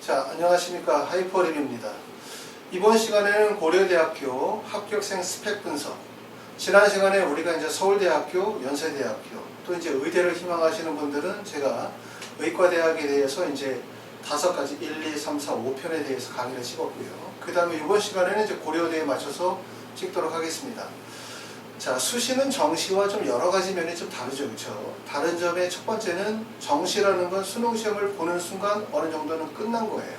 자, 안녕하십니까. 하이퍼랩입니다. 이번 시간에는 고려대학교 합격생 스펙 분석. 지난 시간에 우리가 이제 서울대학교, 연세대학교, 또 이제 의대를 희망하시는 분들은 제가 의과대학에 대해서 이제 5가지 1, 2, 3, 4, 5편에 대해서 강의를 찍었고요. 그 다음에 이번 시간에는 이제 고려대에 맞춰서 찍도록 하겠습니다. 자, 수시는 정시와 좀 여러 가지 면이 좀 다르죠, 그렇죠? 다른 점의 첫 번째는 정시라는 건 수능 시험을 보는 순간 어느 정도는 끝난 거예요.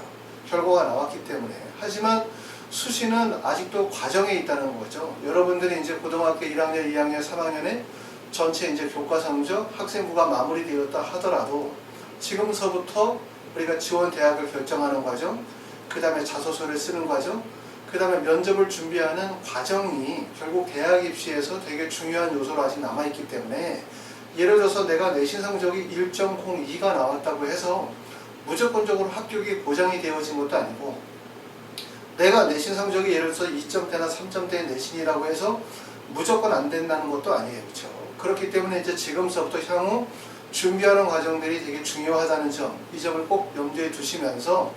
결과가 나왔기 때문에. 하지만 수시는 아직도 과정에 있다는 거죠. 여러분들이 이제 고등학교 1학년, 2학년, 3학년에 전체 이제 교과 성적, 학생부가 마무리되었다 하더라도 지금서부터 우리가 지원 대학을 결정하는 과정, 그 다음에 자소서를 쓰는 과정, 그 다음에 면접을 준비하는 과정이 결국 대학 입시에서 되게 중요한 요소로 아직 남아있기 때문에, 예를 들어서 내가 내신 성적이 1.02가 나왔다고 해서 무조건적으로 합격이 보장이 되어진 것도 아니고, 내가 내신 성적이 예를 들어서 2점대나 3점대 내신이라고 해서 무조건 안 된다는 것도 아니에요. 그렇죠? 그렇기 때문에 이제 지금서부터 향후 준비하는 과정들이 되게 중요하다는 점, 이 점을 꼭 염두에 두시면서,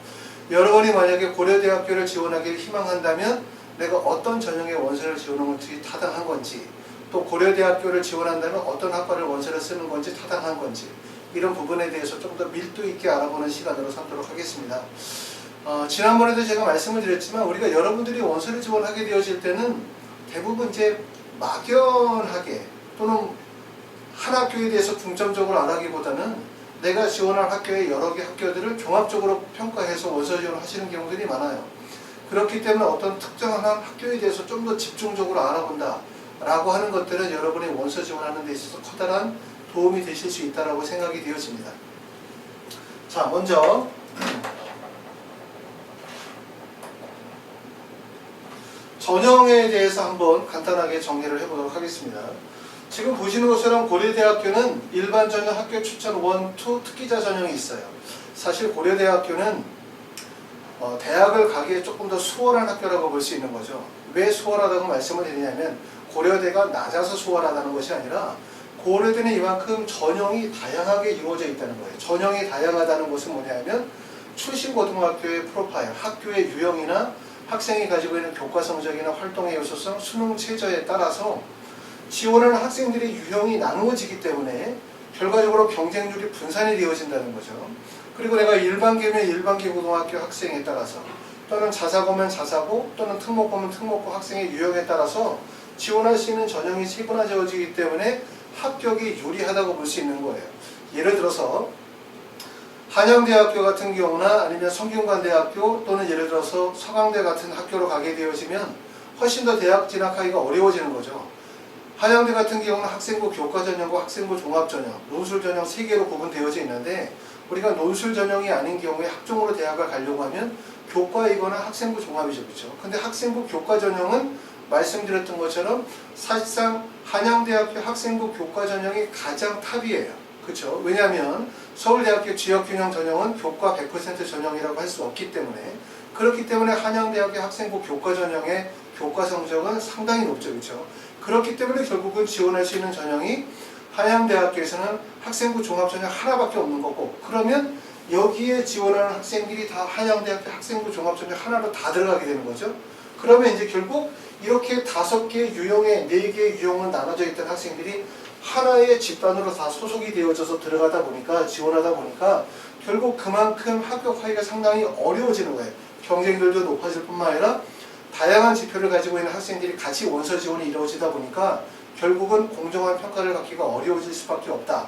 여러분이 만약에 고려대학교를 지원하기를 희망한다면 내가 어떤 전형의 원서를 지원하는 것이 타당한 건지, 또 고려대학교를 지원한다면 어떤 학과를 원서를 쓰는 건지 타당한 건지, 이런 부분에 대해서 좀 더 밀도 있게 알아보는 시간으로 삼도록 하겠습니다. 지난번에도 제가 말씀을 드렸지만, 우리가 여러분들이 원서를 지원하게 되어질 때는 대부분 이제 막연하게 또는 한 학교에 대해서 중점적으로 알아기보다는 내가 지원할 학교의 여러 개 학교들을 종합적으로 평가해서 원서 지원을 하시는 경우들이 많아요. 그렇기 때문에 어떤 특정한 학교에 대해서 좀 더 집중적으로 알아본다 라고 하는 것들은 여러분이 원서 지원하는 데 있어서 커다란 도움이 되실 수 있다고 생각이 되어집니다. 자, 먼저 전형에 대해서 한번 간단하게 정리를 해보도록 하겠습니다. 지금 보시는 것처럼 고려대학교는 일반 전형 학교 추천 1, 2 특기자 전형이 있어요. 사실 고려대학교는 대학을 가기에 조금 더 수월한 학교라고 볼 수 있는 거죠. 왜 수월하다고 말씀을 드리냐면, 고려대가 낮아서 수월하다는 것이 아니라 고려대는 이만큼 전형이 다양하게 이루어져 있다는 거예요. 전형이 다양하다는 것은 뭐냐면, 출신 고등학교의 프로파일, 학교의 유형이나 학생이 가지고 있는 교과 성적이나 활동의 요소성, 수능 최저에 따라서 지원하는 학생들의 유형이 나누어지기 때문에 결과적으로 경쟁률이 분산이 되어진다는 거죠. 그리고 내가 일반계면 일반계 고등학교 학생에 따라서, 또는 자사고면 자사고, 또는 특목고면 특목고 학생의 유형에 따라서 지원할 수 있는 전형이 세분화되어지기 때문에 합격이 유리하다고 볼 수 있는 거예요. 예를 들어서 한양대학교 같은 경우나 아니면 성균관대학교, 또는 예를 들어서 서강대 같은 학교로 가게 되어지면 훨씬 더 대학 진학하기가 어려워지는 거죠. 한양대 같은 경우는 학생부 교과 전형과 학생부 종합 전형, 논술 전형 3개로 구분되어져 있는데, 우리가 논술 전형이 아닌 경우에 학종으로 대학을 가려고 하면 교과이거나 학생부 종합이죠. 그렇죠? 근데 학생부 교과 전형은 말씀드렸던 것처럼 사실상 한양대학교 학생부 교과 전형이 가장 탑이에요. 그렇죠? 왜냐하면 서울대학교 지역균형 전형은 교과 100% 전형이라고 할 수 없기 때문에, 그렇기 때문에 한양대학교 학생부 교과 전형의 교과 성적은 상당히 높죠. 그렇죠? 그렇기 때문에 결국은 지원할 수 있는 전형이 한양대학교에서는 학생부 종합전형 하나밖에 없는 거고, 그러면 여기에 지원하는 학생들이 다 한양대학교 학생부 종합전형 하나로 다 들어가게 되는 거죠. 그러면 이제 결국 이렇게 5개 유형에 4개의 유형은 나눠져 있던 학생들이 하나의 집단으로 다 소속이 되어져서 들어가다 보니까, 지원하다 보니까 결국 그만큼 합격하기가 상당히 어려워지는 거예요. 경쟁률도 높아질 뿐만 아니라 다양한 지표를 가지고 있는 학생들이 같이 원서 지원이 이루어지다 보니까 결국은 공정한 평가를 받기가 어려워질 수밖에 없다.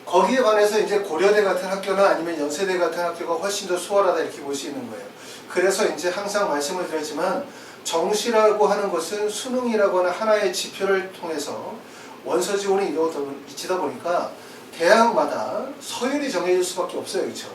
거기에 반해서 이제 고려대 같은 학교나 아니면 연세대 같은 학교가 훨씬 더 수월하다, 이렇게 볼 수 있는 거예요. 그래서 이제 항상 말씀을 드렸지만, 정시라고 하는 것은 수능이라고 하는 하나의 지표를 통해서 원서 지원이 이루어지다 보니까 대학마다 서열이 정해질 수밖에 없어요. 그렇죠?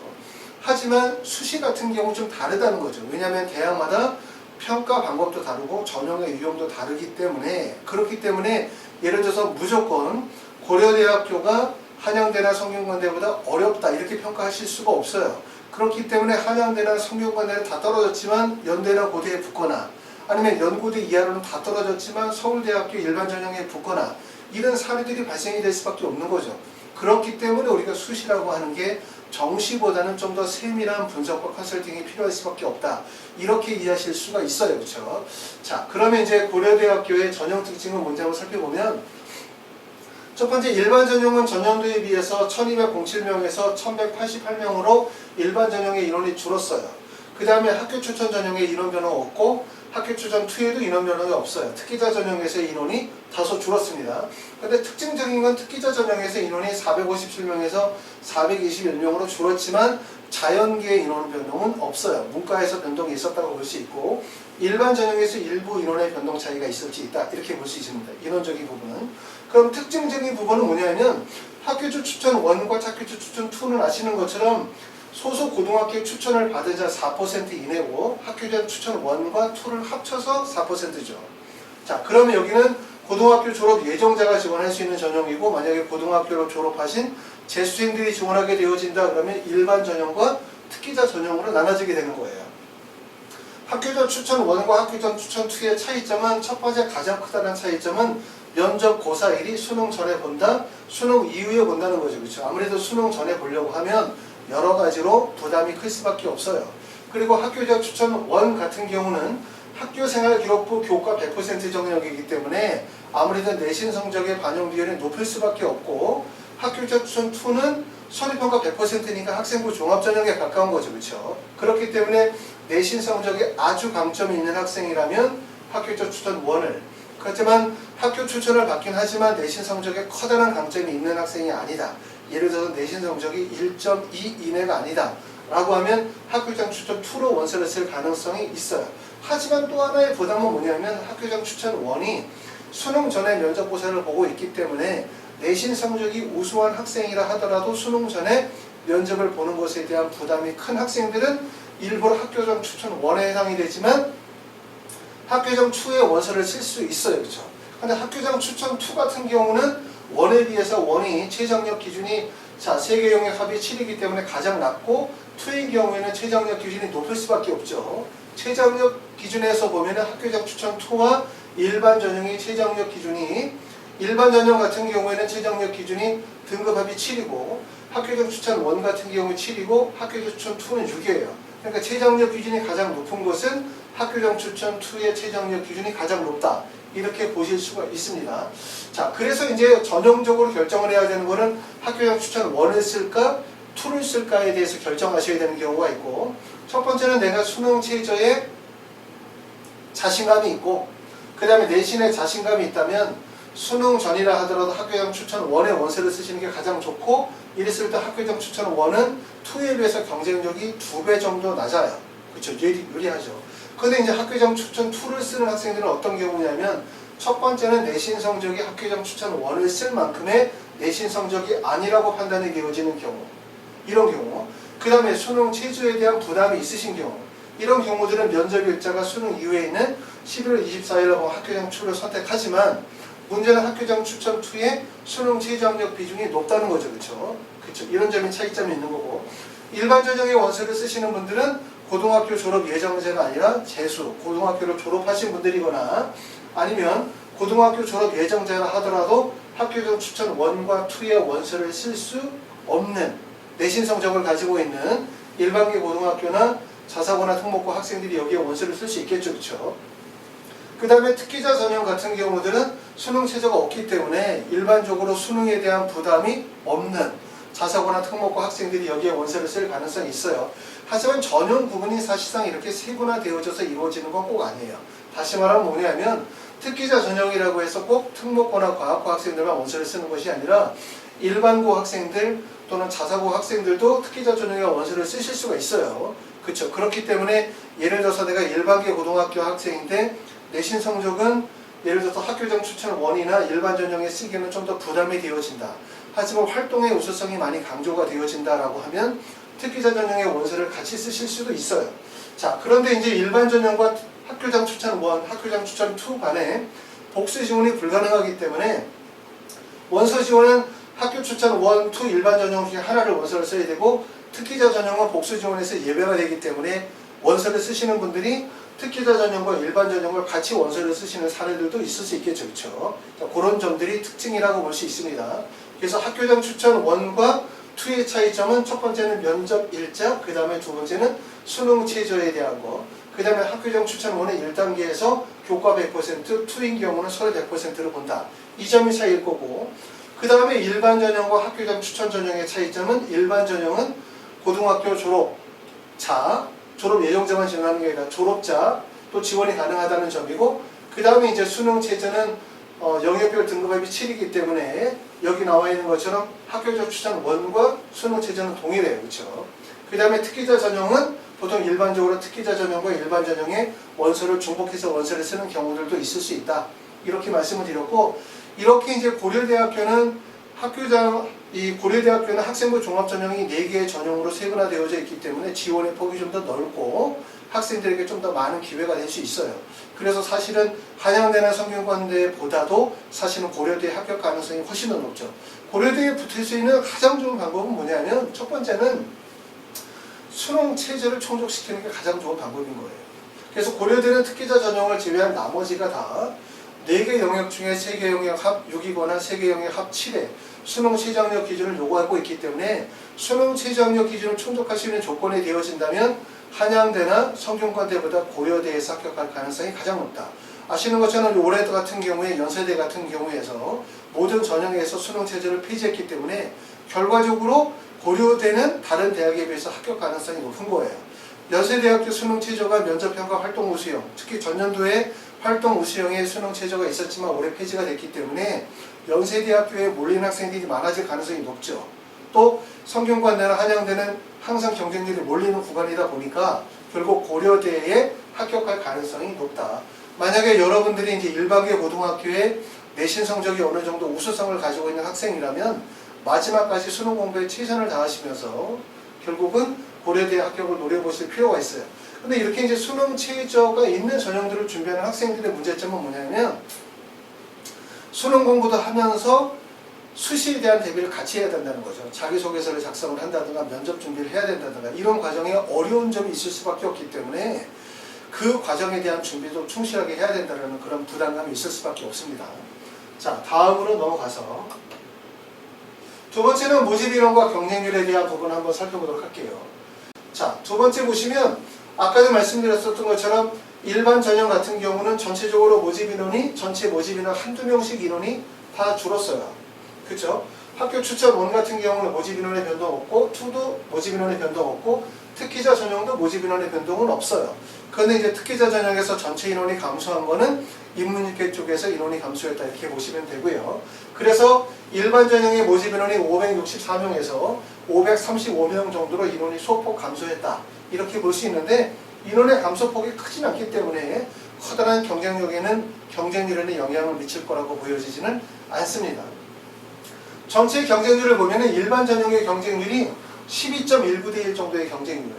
하지만 수시 같은 경우 좀 다르다는 거죠. 왜냐하면 대학마다 평가 방법도 다르고 전형의 유형도 다르기 때문에, 그렇기 때문에 예를 들어서 무조건 고려대학교가 한양대나 성균관대보다 어렵다 이렇게 평가하실 수가 없어요. 그렇기 때문에 한양대나 성균관대는 다 떨어졌지만 연대나 고대에 붙거나, 아니면 연고대 이하로는 다 떨어졌지만 서울대학교 일반 전형에 붙거나, 이런 사례들이 발생이 될 수밖에 없는 거죠. 그렇기 때문에 우리가 수시라고 하는 게 정시보다는 좀 더 세밀한 분석과 컨설팅이 필요할 수밖에 없다. 이렇게 이해하실 수가 있어요. 그렇죠? 자, 그러면 이제 고려대학교의 전형 특징은 뭔지 한번 살펴보면 첫 번째 일반 전형은 전년도에 비해서 1207명에서 1188명으로 일반 전형의 인원이 줄었어요. 그 다음에 학교 추천 전형에 인원 변화가 없고 학교 추천 2에도 인원 변화가 없어요. 특기자 전형에서의 인원이 다소 줄었습니다. 그런데 특징적인 건 특기자 전형에서 인원이 457명에서 421명으로 줄었지만 자연계의 인원 변동은 없어요. 문과에서 변동이 있었다고 볼 수 있고 일반 전형에서 일부 인원의 변동 차이가 있을지 있다. 이렇게 볼 수 있습니다. 인원적인 부분은. 그럼 특징적인 부분은 뭐냐면 학교주 추천 1과 학교주 추천 2는 아시는 것처럼 소속 고등학교 추천을 받은 자 4% 이내고 학교장 추천 1과 2를 합쳐서 4%죠. 자, 그러면 여기는 고등학교 졸업 예정자가 지원할 수 있는 전형이고 만약에 고등학교를 졸업하신 재수생들이 지원하게 되어진다 그러면 일반 전형과 특기자 전형으로 나눠지게 되는 거예요. 학교장 추천 1과 학교장 추천 2의 차이점은 첫 번째 가장 크다는 차이점은 면접 고사 1이 수능 전에 본다, 수능 이후에 본다는 거죠. 그렇죠? 아무래도 수능 전에 보려고 하면 여러 가지로 부담이 클 수밖에 없어요. 그리고 학교장 추천 1 같은 경우는 학교생활기록부 교과 100% 정력이기 때문에 아무래도 내신 성적의 반영 비율이 높을 수밖에 없고 학교장 추천 2는 서류평가 100%니까 학생부 종합전형에 가까운 거죠. 그렇죠? 그렇기 때문에 내신 성적에 아주 강점이 있는 학생이라면 학교장 추천 1을 그렇지만 학교 추천을 받긴 하지만 내신 성적에 커다란 강점이 있는 학생이 아니다. 예를 들어서 내신 성적이 1.2 이내가 아니다 라고 하면 학교장 추천 2로 원서를 쓸 가능성이 있어요. 하지만 또 하나의 부담은 뭐냐면 학교장 추천 1이 수능 전에 면접고사를 보고 있기 때문에 내신 성적이 우수한 학생이라 하더라도 수능 전에 면접을 보는 것에 대한 부담이 큰 학생들은 일부러 학교장 추천 1에 해당이 되지만 학교장 2에 원서를 쓸 수 있어요. 그렇죠? 근데 학교장 추천 2 같은 경우는 1에 비해서 1이 최저학력 기준이 자 세계영역 합의 7이기 때문에 가장 낮고 2의 경우에는 최저학력 기준이 높을 수밖에 없죠. 최저학력 기준에서 보면 학교장 추천 2와 일반 전형의 최저학력 기준이 일반 전형 같은 경우에는 최저학력 기준이 등급 합의 7이고 학교장 추천 1 같은 경우는 7이고 학교장 추천 2는 6이에요. 그러니까 최저학력 기준이 가장 높은 것은 학교장 추천 2의 최저학력 기준이 가장 높다. 이렇게 보실 수가 있습니다. 자, 그래서 이제 전형적으로 결정을 해야 되는 거는 학교장 추천 1을 쓸까 2를 쓸까에 대해서 결정하셔야 되는 경우가 있고 첫 번째는 내가 수능 최저에 자신감이 있고 그 다음에 내신에 자신감이 있다면 수능 전이라 하더라도 학교장 추천 1의 원서를 쓰시는 게 가장 좋고 이랬을 때 학교장 추천 1은 2에 비해서 경쟁력이 2배 정도 낮아요. 그렇죠? 유리하죠. 그런데 이제 학교장 추천 2를 쓰는 학생들은 어떤 경우냐면 첫 번째는 내신 성적이 학교장 추천 1을 쓸 만큼의 내신 성적이 아니라고 판단이 되어지는 경우 이런 경우 그 다음에 수능 체제에 대한 부담이 있으신 경우 이런 경우들은 면접 일자가 수능 이후에 있는 11월 24일에 학교장 2를 선택하지만 문제는 학교장 추천 2에 수능 최저학력 비중이 높다는 거죠. 그렇죠? 그렇죠? 이런 점이 차이점이 있는 거고 일반 전형의 원서를 쓰시는 분들은 고등학교 졸업 예정자가 아니라 재수, 고등학교를 졸업하신 분들이거나 아니면 고등학교 졸업 예정자라 하더라도 학교장 추천 1과 2의 원서를 쓸 수 없는 내신 성적을 가지고 있는 일반계 고등학교나 자사고나 특목고 학생들이 여기에 원서를 쓸 수 있겠죠. 그렇죠? 그 다음에 특기자 전형 같은 경우들은 수능 체제가 없기 때문에 일반적으로 수능에 대한 부담이 없는 자사고나 특목고 학생들이 여기에 원서를 쓸 가능성이 있어요. 하지만 전형 부분이 사실상 이렇게 세분화되어져서 이루어지는 건 꼭 아니에요. 다시 말하면 뭐냐면 특기자 전형이라고 해서 꼭 특목고나 과학고 학생들만 원서를 쓰는 것이 아니라 일반고 학생들 또는 자사고 학생들도 특기자 전형의 원서를 쓰실 수가 있어요. 그렇죠? 그렇기 때문에 예를 들어서 내가 일반계 고등학교 학생인데 내신 성적은 예를 들어서 학교장 추천 1이나 일반 전형에 쓰기에는 좀 더 부담이 되어진다. 하지만 활동의 우수성이 많이 강조가 되어진다라고 하면 특기자 전형의 원서를 같이 쓰실 수도 있어요. 자, 그런데 이제 일반 전형과 학교장 추천 1, 학교장 추천 2 간에 복수 지원이 불가능하기 때문에 원서 지원은 학교 추천 1, 2 일반 전형 중에 하나를 원서를 써야 되고 특기자 전형은 복수 지원에서 예외가 되기 때문에 원서를 쓰시는 분들이 특기자 전형과 일반 전형을 같이 원서를 쓰시는 사례들도 있을 수 있겠죠. 그렇죠? 그런 점들이 특징이라고 볼 수 있습니다. 그래서 학교장 추천 1과 2의 차이점은 첫 번째는 면접 일자, 그 다음에 두 번째는 수능 최저에 대한 거, 그 다음에 학교장 추천 1의 1단계에서 교과 100%, 2인 경우는 서류 100%를 본다. 이 점이 차이일 거고, 그 다음에 일반 전형과 학교장 추천 전형의 차이점은 일반 전형은 고등학교 졸업자, 졸업 예정자만 지원하는 게 아니라 졸업자 또 지원이 가능하다는 점이고, 그 다음에 이제 수능 최저는 영역별 등급합이 7이기 때문에 여기 나와 있는 것처럼 학교장 추천 1과 수능 최저는 동일해요. 그렇죠? 그 다음에 특기자 전형은 보통 일반적으로 특기자 전형과 일반 전형의 원서를 중복해서 원서를 쓰는 경우들도 있을 수 있다. 이렇게 말씀을 드렸고, 이렇게 이제 고려대학교는 고려대학교는 학생부 종합전형이 4개의 전형으로 세분화되어져 있기 때문에 지원의 폭이 좀 더 넓고 학생들에게 좀 더 많은 기회가 될 수 있어요. 그래서 사실은 한양대나 성균관대보다도 사실은 고려대에 합격 가능성이 훨씬 더 높죠. 고려대에 붙을 수 있는 가장 좋은 방법은 뭐냐면, 첫 번째는 수능 체제를 충족시키는 게 가장 좋은 방법인 거예요. 그래서 고려대는 특기자 전형을 제외한 나머지가 다 4개 영역 중에 3개 영역 합 6이거나 3개 영역 합 7에 수능 최저학력 기준을 요구하고 있기 때문에 수능 최저학력 기준을 충족할 수 있는 조건이 되어진다면 한양대나 성균관대보다 고려대에서 합격할 가능성이 가장 높다. 아시는 것처럼 올해 같은 경우에 연세대 같은 경우에서 모든 전형에서 수능 체제를 폐지했기 때문에 결과적으로 고려대는 다른 대학에 비해서 합격 가능성이 높은 거예요. 연세대학교 수능 체제가 면접평가 활동 우수형, 특히 전년도에 활동 우수형의 수능 체제가 있었지만 올해 폐지가 됐기 때문에 연세대학교에 몰리는 학생들이 많아질 가능성이 높죠. 또 성균관대나 한양대는 항상 경쟁률이 몰리는 구간이다 보니까 결국 고려대에 합격할 가능성이 높다. 만약에 여러분들이 이제 일반계 고등학교에 내신 성적이 어느 정도 우수성을 가지고 있는 학생이라면 마지막까지 수능 공부에 최선을 다하시면서 결국은 고려대 합격을 노려보실 필요가 있어요. 근데 이렇게 이제 수능 최저가 있는 전형들을 준비하는 학생들의 문제점은 뭐냐면, 수능 공부도 하면서 수시에 대한 대비를 같이 해야 된다는 거죠. 자기소개서를 작성을 한다든가 면접 준비를 해야 된다든가 이런 과정에 어려운 점이 있을 수밖에 없기 때문에 그 과정에 대한 준비도 충실하게 해야 된다는 그런 부담감이 있을 수밖에 없습니다. 자, 다음으로 넘어가서 두 번째는 모집인원과 경쟁률에 대한 부분을 한번 살펴보도록 할게요. 자, 두 번째 보시면 아까도 말씀드렸었던 것처럼 일반 전형 같은 경우는 전체적으로 모집인원이 전체 모집인원 한두 명씩 인원이 다 줄었어요. 그렇죠? 학교 추천 1 같은 경우는 모집인원의 변동 없고 2도 모집인원의 변동 없고 특기자 전형도 모집인원의 변동은 없어요. 그런데 이제 특기자 전형에서 전체 인원이 감소한 거는 인문계획 쪽에서 인원이 감소했다 이렇게 보시면 되고요. 그래서 일반 전형의 모집인원이 564명에서 535명 정도로 인원이 소폭 감소했다 이렇게 볼 수 있는데, 인원의 감소폭이 크진 않기 때문에 커다란 경쟁률에는 영향을 미칠 거라고 보여지지는 않습니다. 전체 경쟁률을 보면 일반 전형의 경쟁률이 12.19대 1 정도의 경쟁률,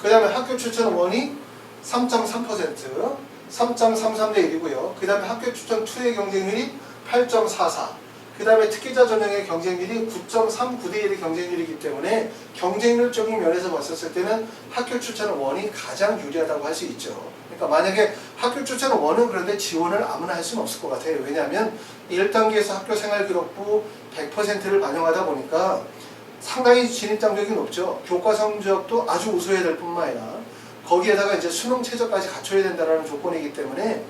그 다음에 학교 추천 1이 3.3%, 3.33대 1이고요. 그 다음에 학교 추천 2의 경쟁률이 8.44, 그 다음에 특기자 전형의 경쟁률이 9.39대 1의 경쟁률이기 때문에 경쟁률적인 면에서 봤었을 때는 학교 추천 1이 가장 유리하다고 할 수 있죠. 그러니까 만약에 학교 추천 1은 그런데 지원을 아무나 할 수는 없을 것 같아요. 왜냐하면 1단계에서 학교생활기록부 100%를 반영하다 보니까 상당히 진입장벽이 높죠. 교과 성적도 아주 우수해야 될 뿐만 아니라 거기에다가 이제 수능 최저까지 갖춰야 된다는 조건이기 때문에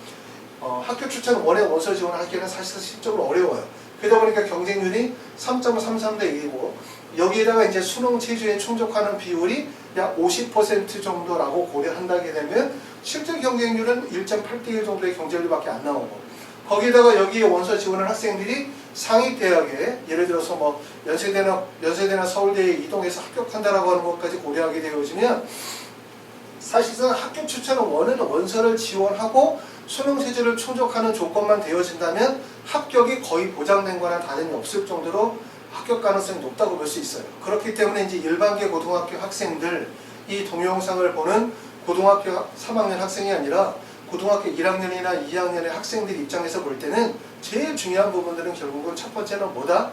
학교 추천 1의 원서 지원을 하기에는 사실 실적으로 어려워요. 그러다 보니까 경쟁률이 3.33대 1이고 여기에다가 이제 수능 최저에 충족하는 비율이 약 50% 정도라고 고려한다게 되면 실제 경쟁률은 1.8대 1 정도의 경쟁률밖에 안 나오고, 거기에다가 여기에 원서 지원하는 학생들이 상위 대학에 예를 들어서 뭐 연세대나 서울대에 이동해서 합격한다라고 하는 것까지 고려하게 되어지면 사실상 학교 추천 1은 원서를 지원하고 수능 체제를 충족하는 조건만 되어진다면 합격이 거의 보장된 거나 다름이 없을 정도로 합격 가능성이 높다고 볼 수 있어요. 그렇기 때문에 이제 일반계 고등학교 학생들, 이 동영상을 보는 고등학교 3학년 학생이 아니라 고등학교 1학년이나 2학년의 학생들 입장에서 볼 때는 제일 중요한 부분들은 결국은 첫 번째는 뭐다?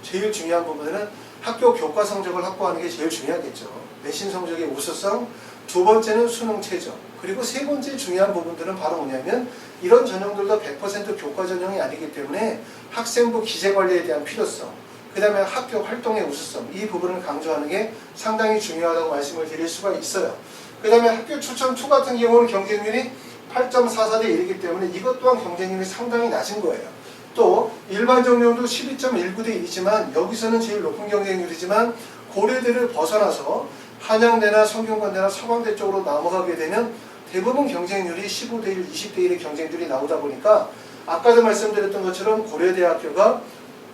제일 중요한 부분은 학교 교과 성적을 확보하는 게 제일 중요하겠죠. 내신 성적의 우수성, 두 번째는 수능 최저, 그리고 세 번째 중요한 부분들은 바로 뭐냐면 이런 전형들도 100% 교과 전형이 아니기 때문에 학생부 기재 관리에 대한 필요성, 그 다음에 학교 활동의 우수성, 이 부분을 강조하는 게 상당히 중요하다고 말씀을 드릴 수가 있어요. 그 다음에 학교 추천 2 같은 경우는 경쟁률이 8.44대 1이기 때문에 이것 또한 경쟁률이 상당히 낮은 거예요. 또 일반 정용도 12.19대 1이지만 여기서는 제일 높은 경쟁률이지만 고려대를 벗어나서 한양대나 성균관대나 서강대 쪽으로 넘어가게 되면 대부분 경쟁률이 15대 1, 20대 1의 경쟁률이 나오다 보니까 아까도 말씀드렸던 것처럼 고려대학교가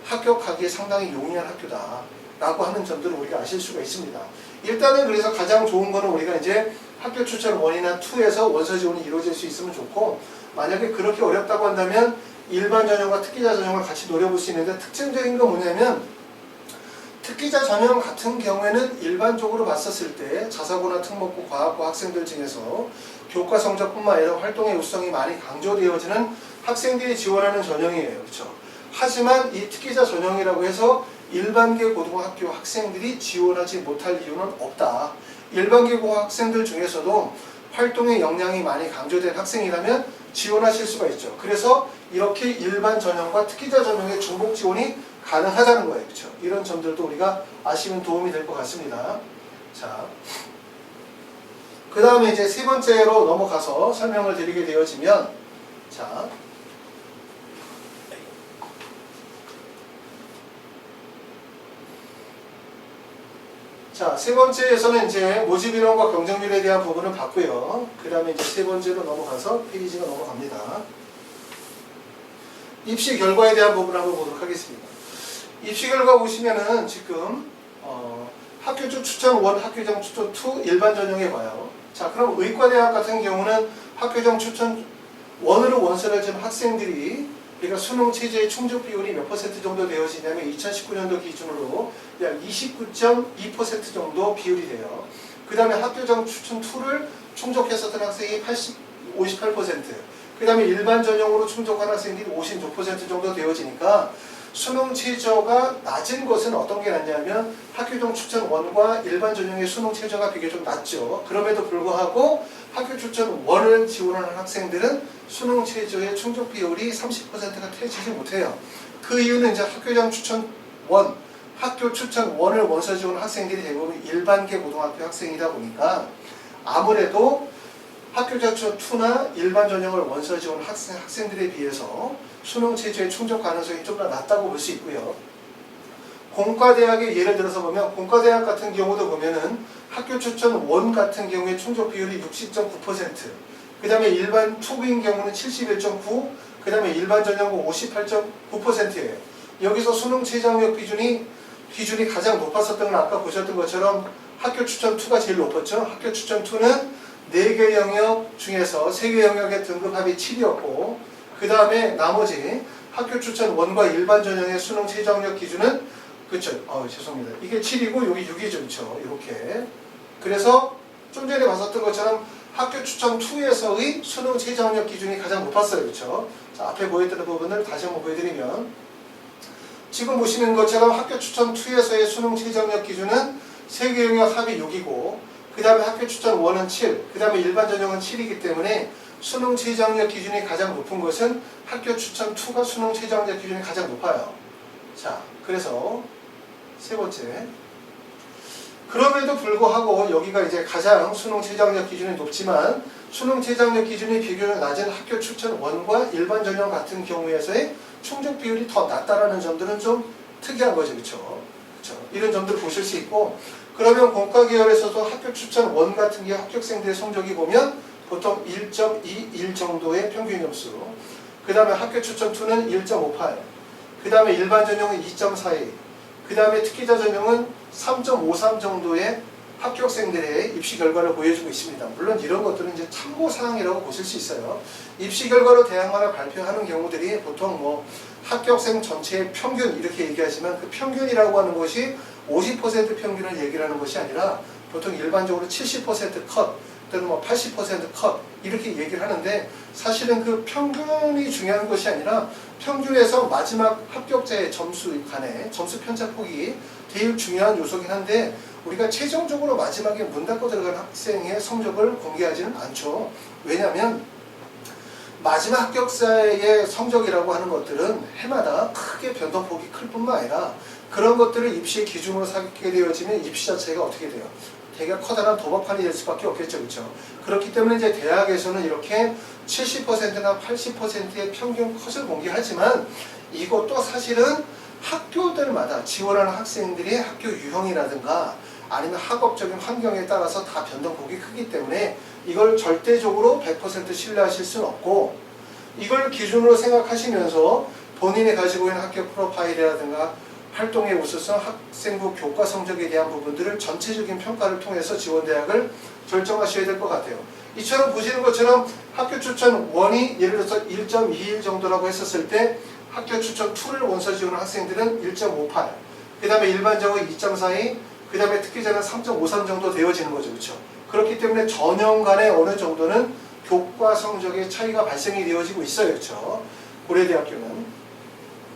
합격하기에 상당히 용이한 학교다 라고 하는 점들을 우리가 아실 수가 있습니다. 일단은 그래서 가장 좋은 거는 우리가 이제 학교 추천 1이나 2에서 원서 지원이 이루어질 수 있으면 좋고, 만약에 그렇게 어렵다고 한다면 일반 전형과 특기자 전형을 같이 노려볼 수 있는데, 특징적인 건 뭐냐면 특기자 전형 같은 경우에는 일반적으로 봤었을 때 자사고나 특목고, 과학고 학생들 중에서 교과 성적뿐만 아니라 활동의 우수성이 많이 강조되어지는 학생들이 지원하는 전형이에요. 그렇죠? 하지만 이 특기자 전형이라고 해서 일반계 고등학교 학생들이 지원하지 못할 이유는 없다. 일반계 고학생들 중에서도 활동의 역량이 많이 강조된 학생이라면 지원하실 수가 있죠. 그래서 이렇게 일반 전형과 특기자 전형의 중복 지원이 가능하다는 거예요. 그렇죠? 이런 점들도 우리가 아시면 도움이 될 것 같습니다. 자, 그 다음에 이제 세 번째로 넘어가서 설명을 드리게 되어지면, 자, 세 번째에서는 이제 모집 인원과 경쟁률에 대한 부분을 봤고요. 그 다음에 이제 세 번째로 넘어가서 페이지가 넘어갑니다. 입시 결과에 대한 부분을 한번 보도록 하겠습니다. 입시 결과 보시면은 지금 학교적 추천 1, 학교적 추천 2 일반 전형에 봐요. 자, 그럼 의과대학 같은 경우는 학교적 추천 1으로 원서를 준 학생들이, 그러니까 수능 체제의 충족 비율이 몇 퍼센트 정도 되어지냐면 2019년도 기준으로 약 29.2% 정도 비율이 돼요. 그 다음에 학교적 추천 2를 충족했었던 학생이 58%, 그 다음에 일반 전형으로 충족한 학생들이 56% 정도 되어지니까 수능 최저가 낮은 것은 어떤 게 낮냐면 학교적 추천 1과 일반 전형의 수능 최저가 비교적 낮죠. 그럼에도 불구하고 학교 추천 1을 지원하는 학생들은 수능 최저의 충족 비율이 30%가 되지 못해요. 그 이유는 이제 학교적 추천 1, 학교 추천 1을 원서 지원 학생들이 대부분 일반계 고등학교 학생이다 보니까 아무래도 학교적 추천 2나 일반 전형을 원서 지원 학생들에 비해서 수능 최저의 충족 가능성이 좀 더 낮다고 볼 수 있고요. 공과대학의 예를 들어서 보면, 공과대학 같은 경우도 보면은 학교 추천 1 같은 경우에 충족 비율이 60.9%, 그 다음에 일반 투부인 경우는 71.9%, 그 다음에 일반 전형은 58.9%예요. 여기서 수능 최저학력 기준이 가장 높았었던 건 아까 보셨던 것처럼 학교 추천 2가 제일 높았죠. 학교 추천 2는 4개 영역 중에서 3개 영역의 등급합이 7이었고, 그 다음에 나머지 학교 추천 1과 일반 전형의 수능 최저학력 기준은, 그렇죠? 죄송합니다. 이게 7이고 여기 6이죠. 그렇죠? 이렇게. 그래서 좀 전에 봤었던 것처럼 학교 추천 2에서의 수능 최저학력 기준이 가장 높았어요. 그렇죠? 자, 앞에 보여드린 부분을 다시 한번 보여드리면, 지금 보시는 것처럼 학교 추천 2에서의 수능 최저학력 기준은 3개 영역 합이 6이고, 그 다음에 학교 추천 1은 7, 그 다음에 일반 전형은 7이기 때문에 수능 최저학력 기준이 가장 높은 것은 학교 추천 2가 수능 최저학력 기준이 가장 높아요. 자, 그래서 세 번째, 그럼에도 불구하고 여기가 이제 가장 수능 최저학력 기준이 높지만 수능 최저학력 기준이 비교적 낮은 학교 추천 1과 일반 전형 같은 경우에서의 충족 비율이 더 낮다라는 점들은 좀 특이한 거죠. 그렇죠? 이런 점들을 보실 수 있고, 그러면 공과 계열에서도 학교 추천 1 같은 경우 합격생들의 성적이 보면 보통 1.21 정도의 평균 점수, 그 다음에 학교 추천 2는 1.58, 그 다음에 일반 전형은 2.42, 그 다음에 특기자 전형은 3.53 정도의 합격생들의 입시 결과를 보여주고 있습니다. 물론 이런 것들은 이제 참고사항이라고 보실 수 있어요. 입시 결과로 대학마다 발표하는 경우들이 보통 뭐 합격생 전체의 평균 이렇게 얘기하지만, 그 평균이라고 하는 것이 50% 평균을 얘기를 하는 것이 아니라 보통 일반적으로 70% 컷 또는 뭐 80% 컷 이렇게 얘기를 하는데, 사실은 그 평균이 중요한 것이 아니라 평균에서 마지막 합격자의 점수 간의 점수 편차폭이 제일 중요한 요소긴 한데, 우리가 최종적으로 마지막에 문 닫고 들어간 학생의 성적을 공개하지는 않죠. 왜냐하면 마지막 합격자의 성적이라고 하는 것들은 해마다 크게 변동폭이 클 뿐만 아니라 그런 것들을 입시의 기준으로 삼게 되어지면 입시 자체가 어떻게 돼요? 되게 커다란 도박판이 될 수밖에 없겠죠. 그렇죠? 그렇기 때문에 이제 대학에서는 이렇게 70%나 80%의 평균 컷을 공개하지만 이것도 사실은 학교들마다 지원하는 학생들의 학교 유형이라든가 아니면 학업적인 환경에 따라서 다 변동폭이 크기 때문에 이걸 절대적으로 100% 신뢰하실 수는 없고 이걸 기준으로 생각하시면서 본인이 가지고 있는 학교 프로파일이라든가 활동의 우수성, 학생부 교과 성적에 대한 부분들을 전체적인 평가를 통해서 지원대학을 결정하셔야 될 것 같아요. 이처럼 보시는 것처럼 학교 추천 1이 예를 들어서 1.21 정도라고 했었을 때 학교 추천 2를 원서 지원하는 학생들은 1.58, 그 다음에 일반적으로 2.42, 그 다음에 특기자는 3.53 정도 되어지는 거죠. 그렇죠? 그렇기 때문에 전형 간에 어느 정도는 교과 성적의 차이가 발생이 되어지고 있어요. 그렇죠? 고려대학교는.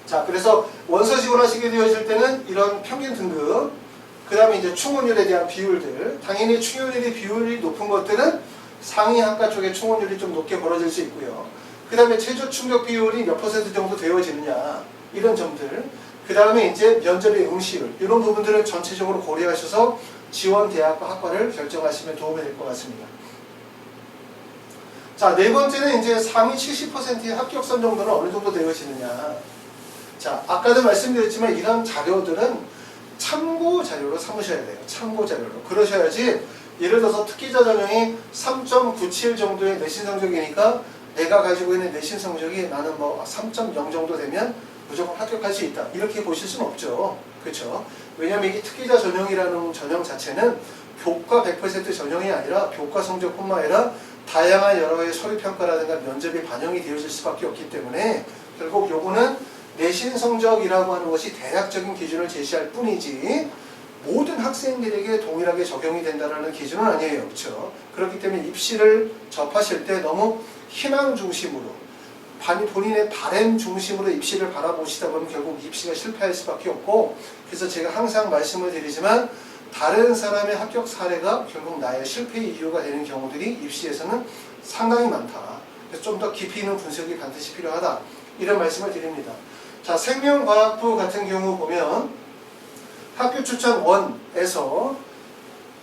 자, 그래서 원서 지원하시게 되어질 때는 이런 평균 등급, 그 다음에 이제 충원율에 대한 비율들, 당연히 충원율의 비율이 높은 것들은 상위 학과 쪽에 충원율이 좀 높게 벌어질 수 있고요. 그 다음에 최저 충격 비율이 몇 % 정도 되어지느냐, 이런 점들. 그 다음에 이제 면접의 응시율, 이런 부분들을 전체적으로 고려하셔서 지원 대학과 학과를 결정하시면 도움이 될 것 같습니다. 자, 네 번째는 이제 상위 70%의 합격선 정도는 어느 정도 되어지느냐. 자, 아까도 말씀드렸지만 이런 자료들은 참고 자료로 삼으셔야 돼요. 참고 자료로. 그러셔야지 예를 들어서 특기자 전형이 3.97 정도의 내신 성적이니까 내가 가지고 있는 내신 성적이 나는 뭐 3.0 정도 되면 무조건 합격할 수 있다. 이렇게 보실 수는 없죠. 그렇죠? 왜냐하면 이게 특기자 전형이라는 전형 자체는 교과 100% 전형이 아니라 교과 성적뿐만 아니라 다양한 여러 가지 서류평가라든가 면접이 반영이 되어질 수밖에 없기 때문에 결국 요거는 내신 성적이라고 하는 것이 대략적인 기준을 제시할 뿐이지 모든 학생들에게 동일하게 적용이 된다는 기준은 아니에요. 그렇죠? 그렇기 때문에 입시를 접하실 때 너무 희망 중심으로 본인의 바램 중심으로 입시를 바라보시다 보면 결국 입시가 실패할 수밖에 없고 그래서 제가 항상 말씀을 드리지만 다른 사람의 합격 사례가 결국 나의 실패의 이유가 되는 경우들이 입시에서는 상당히 많다. 그래서 좀 더 깊이 있는 분석이 반드시 필요하다. 이런 말씀을 드립니다. 자, 생명과학부 같은 경우 보면 학교 추천 1에서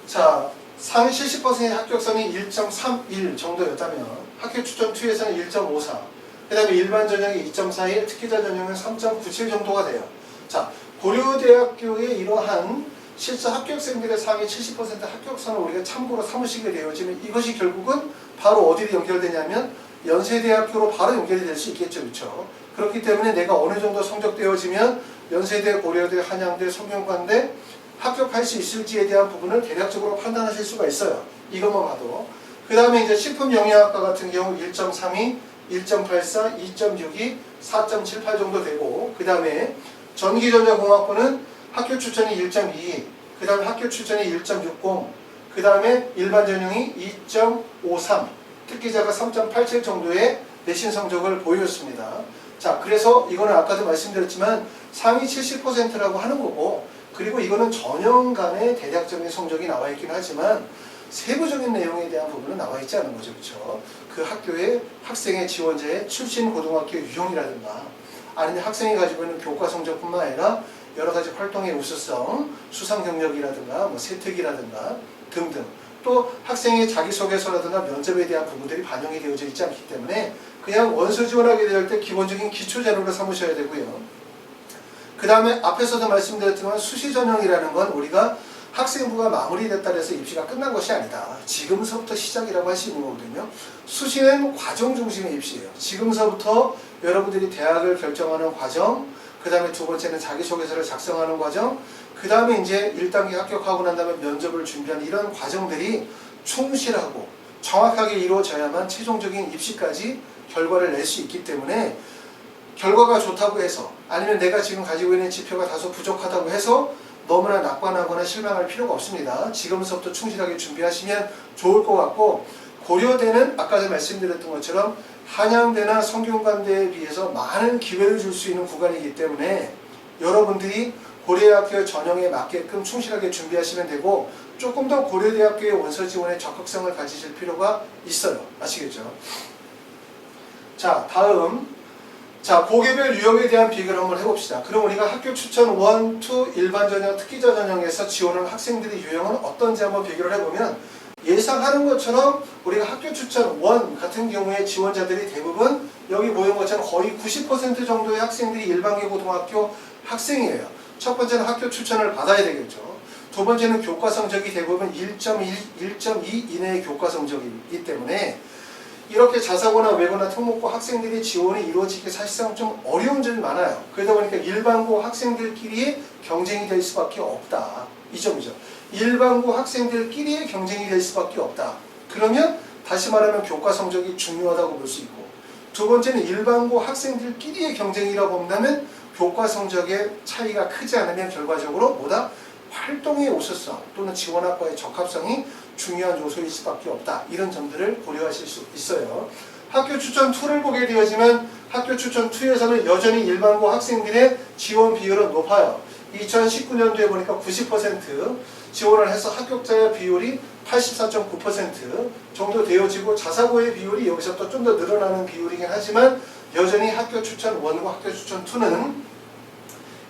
자, 상위 70%의 합격선이 1.31 정도였다면 학교 추천 2에서는 1.54, 그 다음에 일반 전형이 2.41, 특기자 전형은 3.97 정도가 돼요. 자, 고려대학교의 이러한 실제 합격생들의 상위 70% 합격선을 우리가 참고로 삼으시게 되어지면 이것이 결국은 바로 어디로 연결되냐면 연세대학교로 바로 연결이 될 수 있겠죠. 그렇죠? 그렇기 때문에 내가 어느 정도 성적되어지면 연세대, 고려대, 한양대, 성균관대 합격할 수 있을지에 대한 부분을 대략적으로 판단하실 수가 있어요. 이것만 봐도. 그 다음에 이제 식품영양학과 같은 경우 1.32, 1.84, 2.62, 4.78 정도 되고 그 다음에 전기전자공학부는 학교 추천이 1.22, 그 다음에 학교 추천이 1.60, 그 다음에 일반 전형이 2.53, 특기자가 3.87 정도의 내신 성적을 보여줬습니다. 자, 그래서 이거는 아까도 말씀드렸지만 상위 70%라고 하는 거고 그리고 이거는 전형 간의 대략적인 성적이 나와 있긴 하지만 세부적인 내용에 대한 부분은 나와 있지 않은 거죠. 그렇죠? 그 학교의 학생의 지원자의 출신 고등학교 유형이라든가 아니면 학생이 가지고 있는 교과 성적뿐만 아니라 여러 가지 활동의 우수성, 수상 경력이라든가 뭐 세특이라든가 등등 또 학생의 자기소개서라든가 면접에 대한 부분들이 반영이 되어져 있지 않기 때문에 그냥 원서 지원하게 될 때 기본적인 기초 자료를 삼으셔야 되고요. 그 다음에 앞에서도 말씀드렸지만 수시 전형이라는 건 우리가 학생부가 마무리됐다 해서 입시가 끝난 것이 아니다. 지금서부터 시작이라고 할 수 있는 거거든요. 수시는 과정 중심의 입시예요. 지금서부터 여러분들이 대학을 결정하는 과정, 그 다음에 두 번째는 자기소개서를 작성하는 과정, 그 다음에 이제 1단계 합격하고 난 다음에 면접을 준비하는 이런 과정들이 충실하고 정확하게 이루어져야만 최종적인 입시까지 결과를 낼 수 있기 때문에 결과가 좋다고 해서 아니면 내가 지금 가지고 있는 지표가 다소 부족하다고 해서 너무나 낙관하거나 실망할 필요가 없습니다. 지금부터 충실하게 준비하시면 좋을 것 같고 고려대는 아까도 말씀드렸던 것처럼 한양대나 성균관대에 비해서 많은 기회를 줄 수 있는 구간이기 때문에 여러분들이 고려대학교 전형에 맞게끔 충실하게 준비하시면 되고 조금 더 고려대학교의 원서 지원에 적극성을 가지실 필요가 있어요. 아시겠죠? 자, 다음. 자, 고개별 유형에 대한 비교를 한번 해봅시다. 그럼 우리가 학교 추천 1, 2, 일반 전형, 특기자 전형에서 지원하는 학생들의 유형은 어떤지 한번 비교를 해보면 예상하는 것처럼 우리가 학교 추천 1 같은 경우에 지원자들이 대부분 여기 보인 것처럼 거의 90% 정도의 학생들이 일반계 고등학교 학생이에요. 첫 번째는 학교 추천을 받아야 되겠죠. 두 번째는 교과 성적이 대부분 1.1, 1.2 이내의 교과 성적이기 때문에 이렇게 자사고나 외고나 특목고 학생들이 지원이 이루어지기 사실상 좀 어려운 점이 많아요. 그러다 보니까 일반고 학생들끼리 경쟁이 될 수밖에 없다. 이 점이죠. 일반고 학생들끼리의 경쟁이 될 수밖에 없다. 그러면 다시 말하면 교과 성적이 중요하다고 볼 수 있고, 두 번째는 일반고 학생들끼리의 경쟁이라고 본다면 교과 성적의 차이가 크지 않으면 결과적으로 뭐다? 활동의 우수성 또는 지원학과의 적합성이 중요한 요소일 수밖에 없다. 이런 점들을 고려하실 수 있어요. 학교 추천 2를 보게 되어지만 학교 추천 2에서는 여전히 일반고 학생들의 지원 비율은 높아요. 2019년도에 보니까 90% 지원을 해서 합격자 비율이 84.9% 정도 되어지고 자사고의 비율이 여기서부터 좀 더 늘어나는 비율이긴 하지만 여전히 학교 추천 1과 학교 추천 2는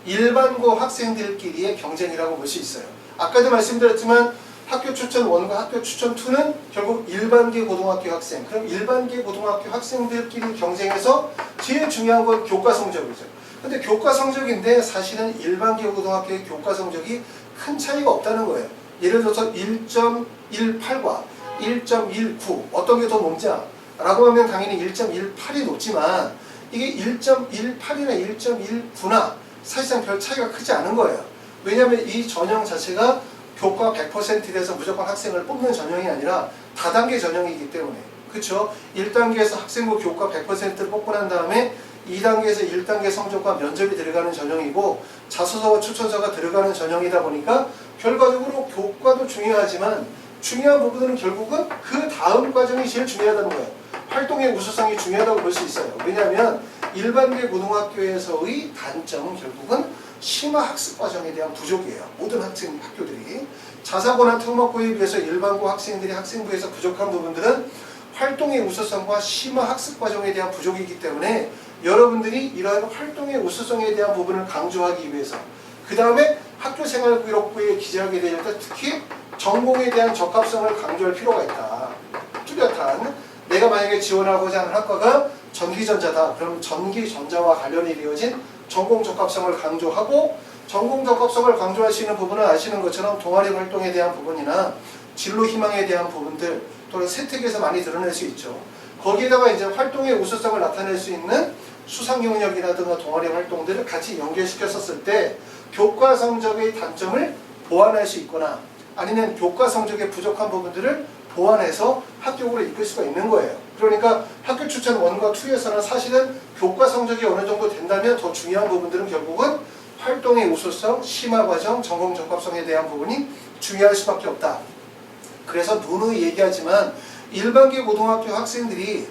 일반고 학생들끼리의 경쟁이라고 볼 수 있어요. 아까도 말씀드렸지만 학교 추천 1과 학교 추천 2는 결국 일반계 고등학교 학생, 그럼 일반계 고등학교 학생들끼리 경쟁에서 제일 중요한 건 교과 성적이죠. 근데 교과 성적인데 사실은 일반계 고등학교의 교과 성적이 큰 차이가 없다는 거예요. 예를 들어서 1.18과 1.19 어떤 게 더 높냐? 라고 하면 당연히 1.18이 높지만 이게 1.18이나 1.19나 사실상 별 차이가 크지 않은 거예요. 왜냐하면 이 전형 자체가 교과 100%에서 무조건 학생을 뽑는 전형이 아니라 다단계 전형이기 때문에, 그렇죠? 1단계에서 학생부 교과 100%를 뽑고 난 다음에 2단계에서 1단계 성적과 면접이 들어가는 전형이고 자소서와 추천서가 들어가는 전형이다 보니까 결과적으로 교과도 중요하지만 중요한 부분은 결국은 그 다음 과정이 제일 중요하다는 거예요. 활동의 우수성이 중요하다고 볼 수 있어요. 왜냐하면 일반계 고등학교에서의 단점은 결국은 심화 학습 과정에 대한 부족이에요. 모든 학교들이. 자사고나 특목고에 비해서 일반고 학생들이 학생부에서 부족한 부분들은 활동의 우수성과 심화 학습 과정에 대한 부족이기 때문에 여러분들이 이러한 활동의 우수성에 대한 부분을 강조하기 위해서 그 다음에 학교생활기록부에 기재하게 될 때 특히 전공에 대한 적합성을 강조할 필요가 있다. 뚜렷한 내가 만약에 지원하고자 하는 학과가 전기전자다. 그럼 전기전자와 관련이 되어진 전공 적합성을 강조하고 전공 적합성을 강조할 수 있는 부분은 아시는 것처럼 동아리 활동에 대한 부분이나 진로 희망에 대한 부분들 또는 세특에서 많이 드러낼 수 있죠. 거기에다가 이제 활동의 우수성을 나타낼 수 있는 수상 영역이라든가 동아리 활동들을 같이 연결시켰었을 때 교과 성적의 단점을 보완할 수 있거나 아니면 교과 성적의 부족한 부분들을 보완해서 합격으로 이끌 수가 있는 거예요. 그러니까 학교 추천 1과 2에서는 사실은 교과 성적이 어느 정도 된다면 더 중요한 부분들은 결국은 활동의 우수성, 심화 과정, 전공 적합성에 대한 부분이 중요할 수밖에 없다. 그래서 누누이 얘기하지만 일반계 고등학교 학생들이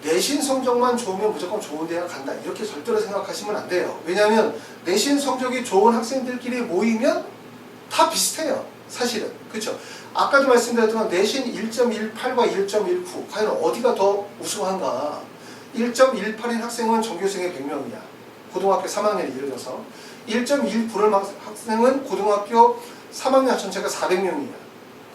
내신 성적만 좋으면 무조건 좋은 대학 간다. 이렇게 절대로 생각하시면 안 돼요. 왜냐하면 내신 성적이 좋은 학생들끼리 모이면 다 비슷해요. 사실은. 그렇죠? 아까도 말씀드렸지만 내신 1.18과 1.19 과연 어디가 더 우수한가? 1.18인 학생은 전교생의 100명이야. 고등학교 3학년이 예를 들어서 1.19를 학생은 고등학교 3학년 전체가 400명이야.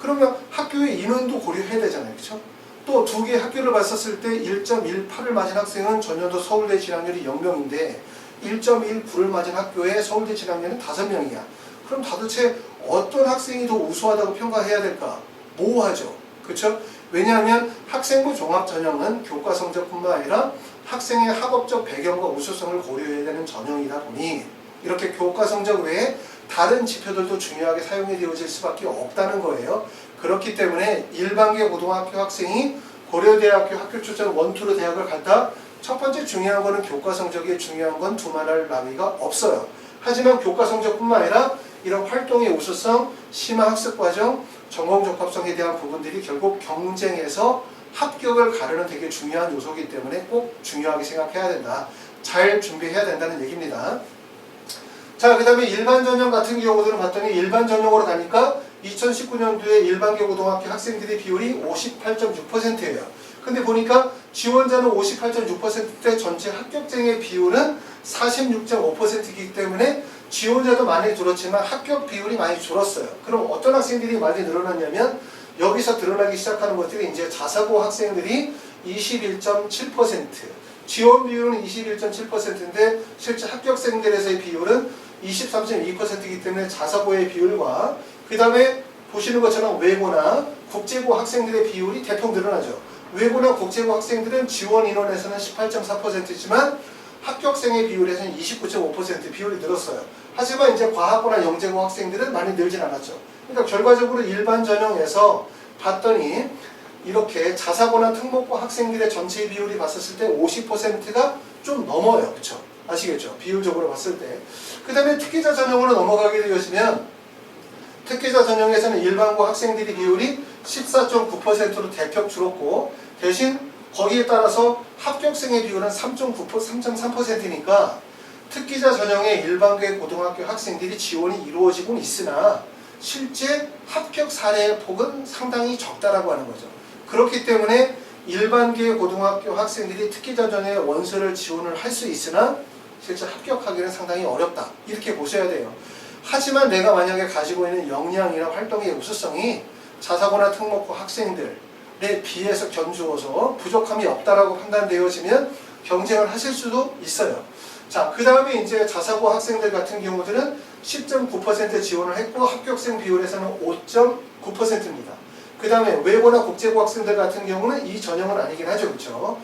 그러면 학교의 인원도 고려해야 되잖아요. 그렇죠? 또 두 개의 학교를 봤었을 때 1.18을 맞은 학생은 전년도 서울대 진학률이 0명인데 1.19를 맞은 학교의 서울대 진학률은 5명이야. 그럼 도대체 어떤 학생이 더 우수하다고 평가해야 될까? 모호하죠. 그렇죠? 왜냐하면 학생부 종합전형은 교과 성적뿐만 아니라 학생의 학업적 배경과 우수성을 고려해야 되는 전형이다 보니 이렇게 교과 성적 외에 다른 지표들도 중요하게 사용이 되어질 수밖에 없다는 거예요. 그렇기 때문에 일반계 고등학교 학생이 고려대학교 학교 추천 1, 2로 대학을 갔다 첫 번째 중요한 거는 교과 성적이 중요한 건 두말할 나위가 없어요. 하지만 교과 성적뿐만 아니라 이런 활동의 우수성, 심화 학습 과정, 전공 적합성에 대한 부분들이 결국 경쟁에서 합격을 가르는 되게 중요한 요소이기 때문에 꼭 중요하게 생각해야 된다. 잘 준비해야 된다는 얘기입니다. 자, 그 다음에 일반 전형 같은 경우들은 봤더니 일반 전형으로 가니까 2019년도에 일반계 고등학교 학생들의 비율이 58.6%예요. 근데 보니까 지원자는 58.6%대 전체 합격생의 비율은 46.5%이기 때문에 지원자도 많이 줄었지만 합격 비율이 많이 줄었어요. 그럼 어떤 학생들이 많이 늘어났냐면 여기서 드러나기 시작하는 것들이 이제 자사고 학생들이 21.7%, 지원 비율은 21.7%인데 실제 합격생들에서의 비율은 23.2%이기 때문에 자사고의 비율과 그 다음에 보시는 것처럼 외고나 국제고 학생들의 비율이 대폭 늘어나죠. 외고나 국제고 학생들은 지원 인원에서는 18.4%지만 합격생의 비율에서는 29.5% 비율이 늘었어요. 하지만 이제 과학고나 영재고 학생들은 많이 늘진 않았죠. 그러니까 결과적으로 일반 전형에서 봤더니 이렇게 자사고나 특목고 학생들의 전체 비율이 봤었을 때 50%가 좀 넘어요. 그렇죠? 아시겠죠? 비율적으로 봤을 때. 그 다음에 특기자 전형으로 넘어가게 되시면 특기자 전형에서는 일반고 학생들의 비율이 14.9%로 대폭 줄었고 대신 거기에 따라서 합격생의 비율은 3.3%니까 특기자 전형의 일반고의 고등학교 학생들이 지원이 이루어지곤 있으나 실제 합격 사례의 폭은 상당히 적다라고 하는 거죠. 그렇기 때문에 일반계의 고등학교 학생들이 특기자 전형의 원서를 지원을 할 수 있으나 실제 합격하기는 상당히 어렵다. 이렇게 보셔야 돼요. 하지만 내가 만약에 가지고 있는 역량이나 활동의 우수성이 자사고나 특목고 학생들에 비해서 견주어서 부족함이 없다라고 판단되어지면 경쟁을 하실 수도 있어요. 자, 그 다음에 이제 자사고 학생들 같은 경우들은 10.9% 지원을 했고 합격생 비율에서는 5.9%입니다. 그 다음에 외고나 국제고 학생들 같은 경우는 이 전형은 아니긴 하죠. 그렇죠?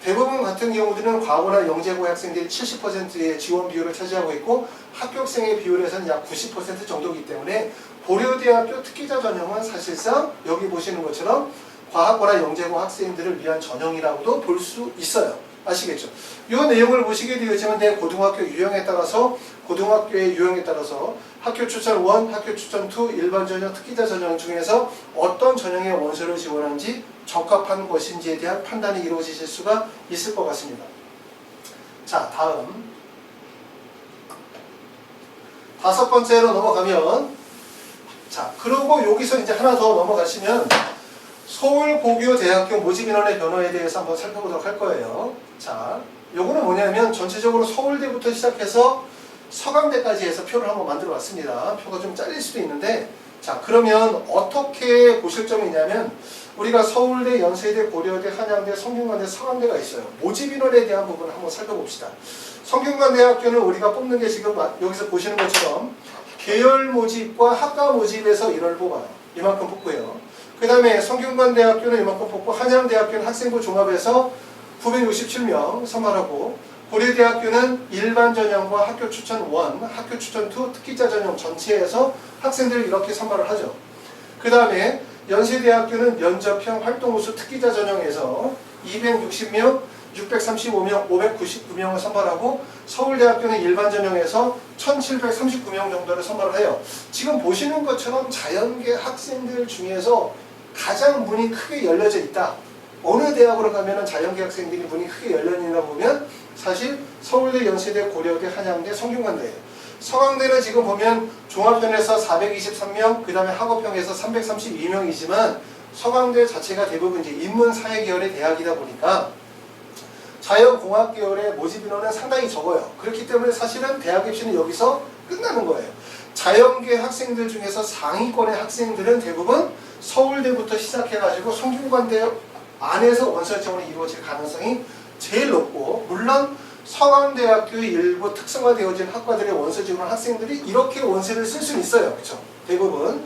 대부분 같은 경우들은 과거나 영재고 학생들이 70%의 지원 비율을 차지하고 있고 합격생의 비율에서는 약 90% 정도이기 때문에 고려대학교 특기자 전형은 사실상 여기 보시는 것처럼 과학고나 영재고 학생들을 위한 전형이라고도 볼 수 있어요. 아시겠죠? 이 내용을 보시게 되었지만 내 고등학교 유형에 따라서 고등학교의 유형에 따라서 학교 추천 1, 학교 추천 2, 일반 전형, 특기자 전형 중에서 어떤 전형의 원서를 지원하는지 적합한 것인지에 대한 판단이 이루어지실 수가 있을 것 같습니다. 자, 다음 다섯 번째로 넘어가면 자, 그리고 여기서 이제 하나 더 넘어가시면 서울고교대학교 모집인원의 변화에 대해서 한번 살펴보도록 할 거예요. 자, 요거는 뭐냐면 전체적으로 서울대부터 시작해서 서강대까지 해서 표를 한번 만들어 왔습니다. 표가 좀 잘릴 수도 있는데 자, 그러면 어떻게 보실 점이 있냐면 우리가 서울대, 연세대, 고려대, 한양대, 성균관대, 서강대가 있어요. 모집인원에 대한 부분을 한번 살펴봅시다. 성균관대학교는 우리가 뽑는 게 지금 여기서 보시는 것처럼 계열 모집과 학과 모집에서 인원을 뽑아요. 이만큼 뽑고요. 그 다음에 성균관대학교는 이만큼 뽑고 한양대학교는 학생부 종합에서 967명 선발하고 고려대학교는 일반 전형과 학교 추천 1, 학교 추천 2, 특기자 전형 전체에서 학생들을 이렇게 선발을 하죠. 그 다음에 연세대학교는 면접형 활동우수 특기자 전형에서 260명, 635명, 599명을 선발하고 서울대학교는 일반 전형에서 1739명 정도를 선발을 해요. 지금 보시는 것처럼 자연계 학생들 중에서 가장 문이 크게 열려져 있다. 어느 대학으로 가면 자연계 학생들이 문이 크게 열려있나 보면 사실 서울대, 연세대, 고려대, 한양대, 성균관대예요. 서강대는 지금 보면 종합편에서 423명, 그 다음에 학업형에서 332명이지만 서강대 자체가 대부분 이제 인문사회 계열의 대학이다 보니까 자연공학 계열의 모집 인원은 상당히 적어요. 그렇기 때문에 사실은 대학 입시는 여기서 끝나는 거예요. 자연계 학생들 중에서 상위권의 학생들은 대부분 서울대부터 시작해가지고 성균관대 안에서 원서 지원이 이루어질 가능성이 제일 높고 물론 서강대학교의 일부 특성화되어진 학과들의 원서 지원한 학생들이 이렇게 원서를 쓸 수는 있어요. 그렇죠? 대부분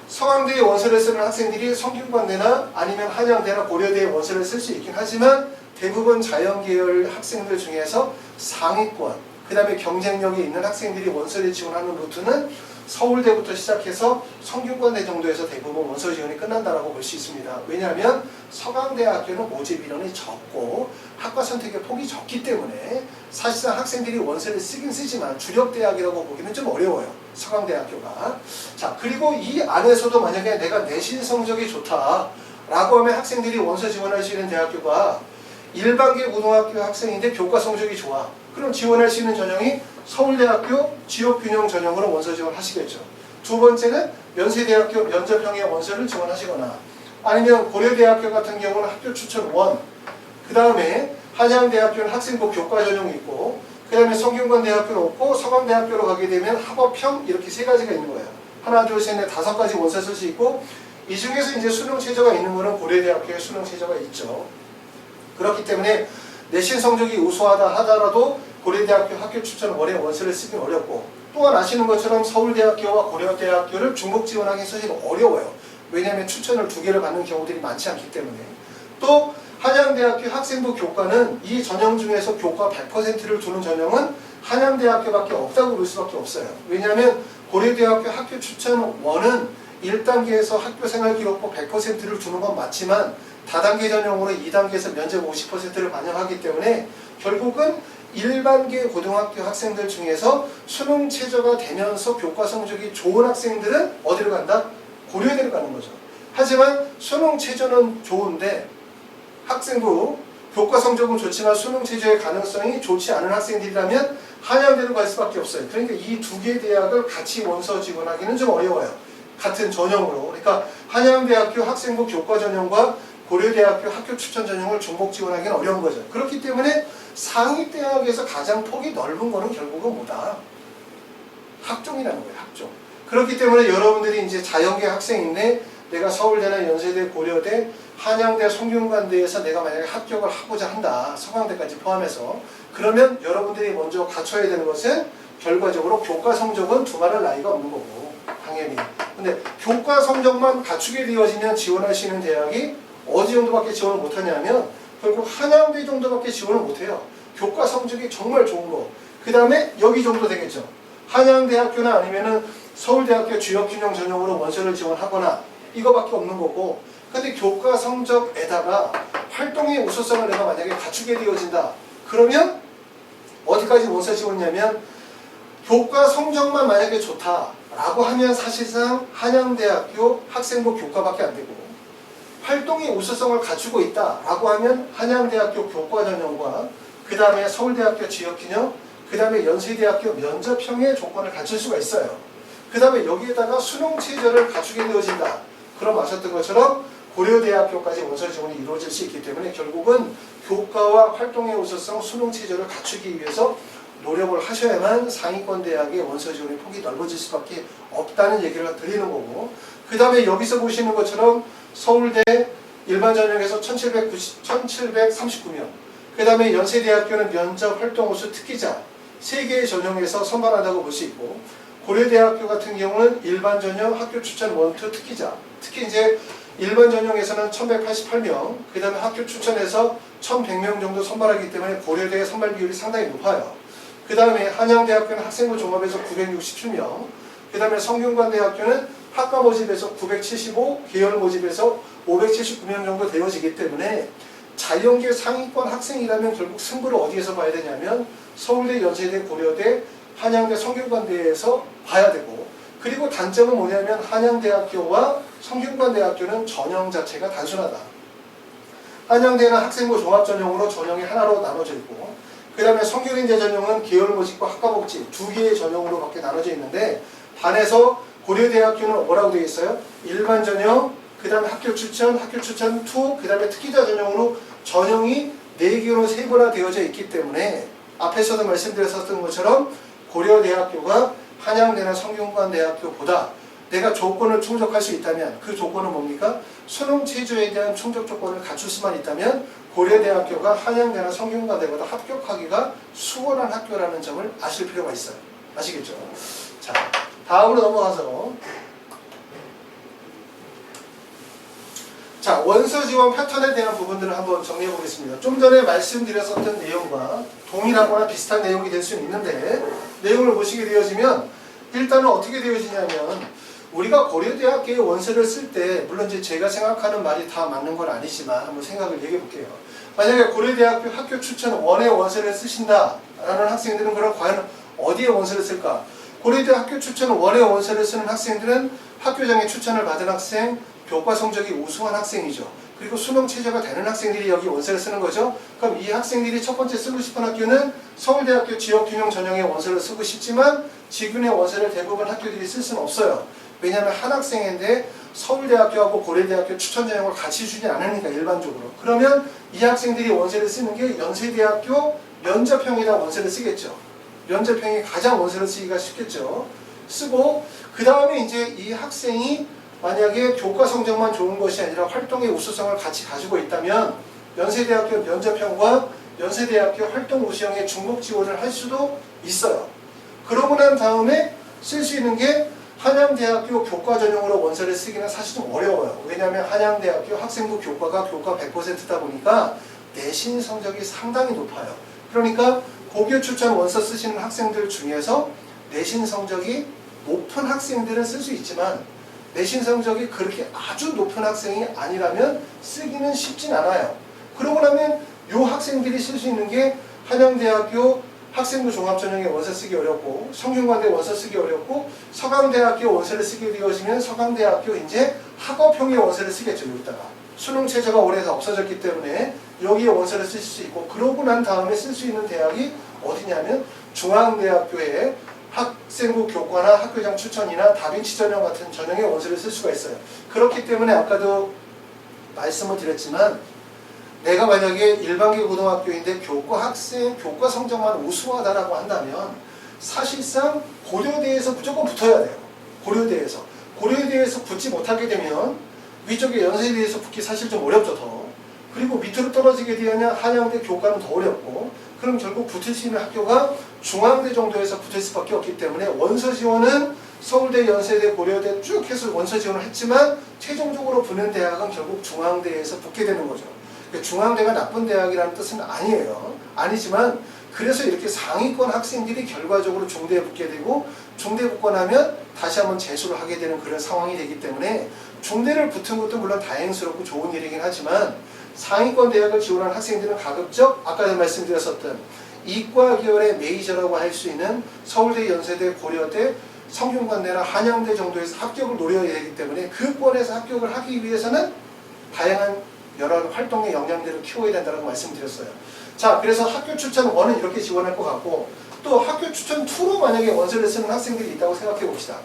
서강대의 원서를 쓰는 학생들이 성균관대나 아니면 한양대나 고려대의 원서를 쓸 수 있긴 하지만 대부분 자연계열 학생들 중에서 상위권, 그 다음에 경쟁력이 있는 학생들이 원서를 지원하는 루트는 서울대부터 시작해서 성균관대 정도에서 대부분 원서 지원이 끝난다라고 볼 수 있습니다. 왜냐하면 서강대학교는 모집 인원이 적고 학과 선택의 폭이 적기 때문에 사실상 학생들이 원서를 쓰긴 쓰지만 주력대학이라고 보기는 좀 어려워요. 서강대학교가. 자, 그리고 이 안에서도 만약에 내가 내신 성적이 좋다라고 하면 학생들이 원서 지원할 수 있는 대학교가 일반계 고등학교 학생인데 교과 성적이 좋아. 그럼 지원할 수 있는 전형이 서울대학교 지역균형 전형으로 원서 지원하시겠죠. 두 번째는 연세대학교 면접형의 원서를 지원하시거나 아니면 고려대학교 같은 경우는 학교 추천 1, 그 다음에 한양대학교는 학생부 교과 전형이 있고, 그 다음에 성균관대학교는 없고, 서강대학교로 가게 되면 학업형 이렇게 세 가지가 있는 거예요. 하나, 둘, 셋, 넷, 5가지 원서 쓸 수 있고, 이 중에서 이제 수능 최저가 있는 거는 고려대학교에 수능 최저가 있죠. 그렇기 때문에 내신 성적이 우수하다 하더라도 고려대학교 학교 추천 1의 원서를 쓰기 어렵고, 또한 아시는 것처럼 서울대학교와 고려대학교를 중복 지원하기 사실 어려워요. 왜냐하면 추천을 2개를 받는 경우들이 많지 않기 때문에. 또 한양대학교 학생부 교과는 이 전형 중에서 교과 100%를 두는 전형은 한양대학교밖에 없다고 볼 수밖에 없어요. 왜냐하면 고려대학교 학교 추천 1은 1단계에서 학교생활기록부 100%를 두는 건 맞지만 다단계 전형으로 2단계에서 면접 50%를 반영하기 때문에 결국은 일반계 고등학교 학생들 중에서 수능 최저가 되면서 교과 성적이 좋은 학생들은 어디로 간다? 고려대로 가는 거죠. 하지만 수능 최저는 좋은데 학생부 교과 성적은 좋지만 수능 최저의 가능성이 좋지 않은 학생들이라면 한양대로 갈 수밖에 없어요. 그러니까 이 2개 대학을 같이 원서 지원하기는 좀 어려워요. 같은 전형으로. 그러니까 한양대학교 학생부 교과 전형과 고려대학교 학교 추천 전형을 중복 지원하기는 어려운 거죠. 그렇기 때문에 상위 대학에서 가장 폭이 넓은 거는 결국은 뭐다? 학종이라는 거예요. 학종. 그렇기 때문에 여러분들이 이제 자연계 학생인데 내가 서울대나 연세대, 고려대, 한양대, 성균관대에서 내가 만약에 합격을 하고자 한다. 서강대까지 포함해서. 그러면 여러분들이 먼저 갖춰야 되는 것은 결과적으로 교과 성적은 두말할 나위가 없는 거고 당연히. 근데 교과 성적만 갖추게 되어지면 지원할 수 있는 대학이 어디 정도밖에 지원을 못하냐면 결국 한양대 정도밖에 지원을 못해요. 교과 성적이 정말 좋은 거. 그 다음에 여기 정도 되겠죠. 한양대학교나 아니면은 서울대학교 주역균형 전형으로 원서를 지원하거나 이거밖에 없는 거고, 근데 교과 성적에다가 활동의 우수성을 내가 만약에 갖추게 되어진다. 그러면 어디까지 원서 지원냐면 교과 성적만 만약에 좋다라고 하면 사실상 한양대학교 학생부 교과밖에 안 되고, 활동의 우수성을 갖추고 있다라고 하면 한양대학교 교과 전형과 그 다음에 서울대학교 지역균형, 그 다음에 연세대학교 면접형의 조건을 갖출 수가 있어요. 그 다음에 여기에다가 수능 최저를 갖추게 되어진다. 그럼 아셨던 것처럼 고려대학교까지 원서 지원이 이루어질 수 있기 때문에 결국은 교과와 활동의 우수성, 수능 최저를 갖추기 위해서 노력을 하셔야만 상위권 대학의 원서 지원의 폭이 넓어질 수밖에 없다는 얘기를 드리는 거고, 그 다음에 여기서 보시는 것처럼 서울대 일반 전형에서 1739명, 그 다음에 연세대학교는 면접 활동 우수 특기자 3개의 전형에서 선발한다고 볼 수 있고, 고려대학교 같은 경우는 일반 전형 학교 추천 1, 2 특기자, 특히 이제 일반 전형에서는 1188명, 그 다음에 학교 추천에서 1100명 정도 선발하기 때문에 고려대의 선발 비율이 상당히 높아요. 그 다음에 한양대학교는 학생부 종합에서 967명, 그 다음에 성균관대학교는 학과 모집에서 975, 계열 모집에서 579명 정도 되어지기 때문에 자연계 상위권 학생이라면 결국 승부를 어디에서 봐야 되냐면 서울대, 연세대, 고려대, 한양대, 성균관대에서 봐야 되고, 그리고 단점은 뭐냐면 한양대학교와 성균관대학교는 전형 자체가 단순하다. 한양대는 학생부 종합전형으로 전형이 하나로 나눠져 있고, 그 다음에 성균인대 전형은 계열 모집과 학과 복지 2개의 전형으로 밖에 나눠져 있는데, 반해서 고려대학교는 뭐라고 되어 있어요? 일반 전형, 그 다음에 학교 추천 2, 그 다음에 특기자 전형으로 전형이 4개로 세분화 되어져 있기 때문에 앞에서도 말씀드렸었던 것처럼 고려대학교가 한양대나 성균관대학교보다 내가 조건을 충족할 수 있다면, 그 조건은 뭡니까? 수능 최저에 대한 충족 조건을 갖출 수만 있다면 고려대학교가 한양대나 성균관대보다 합격하기가 수월한 학교라는 점을 아실 필요가 있어요. 아시겠죠? 자, 다음으로 넘어가서 자, 원서 지원 패턴에 대한 부분들을 한번 정리해 보겠습니다. 좀 전에 말씀드렸었던 내용과 동일하거나 비슷한 내용이 될 수는 있는데, 내용을 보시게 되어지면 일단은 어떻게 되어지냐면 우리가 고려대학교에 원서를 쓸 때, 물론 이제 제가 생각하는 말이 다 맞는 건 아니지만 한번 생각을 얘기해 볼게요. 만약에 고려대학교 학교 추천 1의 원서를 쓰신다라는 학생들은 그럼 과연 어디에 원서를 쓸까? 고려대 학교 추천 1의 원서를 쓰는 학생들은 학교장의 추천을 받은 학생, 교과 성적이 우수한 학생이죠. 그리고 수능 최저가 되는 학생들이 여기 원서를 쓰는 거죠. 그럼 이 학생들이 첫 번째 쓰고 싶은 학교는 서울대학교 지역균형 전형의 원서를 쓰고 싶지만 지금의 원서를 대부분 학교들이 쓸 수는 없어요. 왜냐하면 한 학생인데 서울대학교하고 고려대학교 추천 전형을 같이 주지 않으니까 일반적으로. 그러면 이 학생들이 원서를 쓰는 게 연세대학교 면접형에다 원서를 쓰겠죠. 면접형이 가장 원서를 쓰기가 쉽겠죠. 쓰고 그 다음에 이제 이 학생이 만약에 교과 성적만 좋은 것이 아니라 활동의 우수성을 같이 가지고 있다면 연세대학교 면접형과 연세대학교 활동 우수형에 중복 지원을 할 수도 있어요. 그러고 난 다음에 쓸 수 있는 게 한양대학교 교과 전형으로 원서를 쓰기는 사실 좀 어려워요. 왜냐하면 한양대학교 학생부 교과가 교과 100%다 보니까 내신 성적이 상당히 높아요. 그러니까 고교 추천 원서 쓰시는 학생들 중에서 내신 성적이 높은 학생들은 쓸 수 있지만 내신 성적이 그렇게 아주 높은 학생이 아니라면 쓰기는 쉽진 않아요. 그러고 나면 이 학생들이 쓸 수 있는 게 한양대학교 학생부 종합전형에 원서 쓰기 어렵고 성균관대 원서 쓰기 어렵고 서강대학교 원서를 쓰게 되어지면 서강대학교 이제 학업형의 원서를 쓰겠죠. 여기다가 수능 체제가 올해서 없어졌기 때문에 여기에 원서를 쓸 수 있고 그러고 난 다음에 쓸 수 있는 대학이 어디냐면 중앙대학교에 학생부 교과나 학교장 추천이나 다빈치 전형 같은 전형의 원서를 쓸 수가 있어요. 그렇기 때문에 아까도 말씀을 드렸지만 내가 만약에 일반계 고등학교인데 교과 성적만 우수하다라고 한다면 사실상 고려대에서 무조건 붙어야 돼요. 고려대에서 붙지 못하게 되면 위쪽에 연세대에서 붙기 사실 좀 어렵죠. 더. 그리고 밑으로 떨어지게 되면 한양대 교과는 더 어렵고 그럼 결국 붙을 수 있는 학교가 중앙대 정도에서 붙을 수밖에 없기 때문에 원서 지원은 서울대, 연세대, 고려대 쭉 해서 원서 지원을 했지만 최종적으로 붙는 대학은 결국 중앙대에서 붙게 되는 거죠. 중앙대가 나쁜 대학이라는 뜻은 아니에요. 아니지만 그래서 이렇게 상위권 학생들이 결과적으로 중대에 붙게 되고 중대에 붙고 나면 다시 한번 재수를 하게 되는 그런 상황이 되기 때문에 중대를 붙은 것도 물론 다행스럽고 좋은 일이긴 하지만 상위권 대학을 지원한 학생들은 가급적 아까 말씀드렸었던 이과 계열의 메이저라고 할 수 있는 서울대, 연세대, 고려대, 성균관대나 한양대 정도에서 합격을 노려야 되기 때문에 그 권에서 합격을 하기 위해서는 다양한 여러 활동의 역량들을 키워야 된다고 말씀드렸어요. 자, 그래서 학교 추천 1은 이렇게 지원할 것 같고 또 학교 추천 2로 만약에 원서를 쓰는 학생들이 있다고 생각해 봅시다.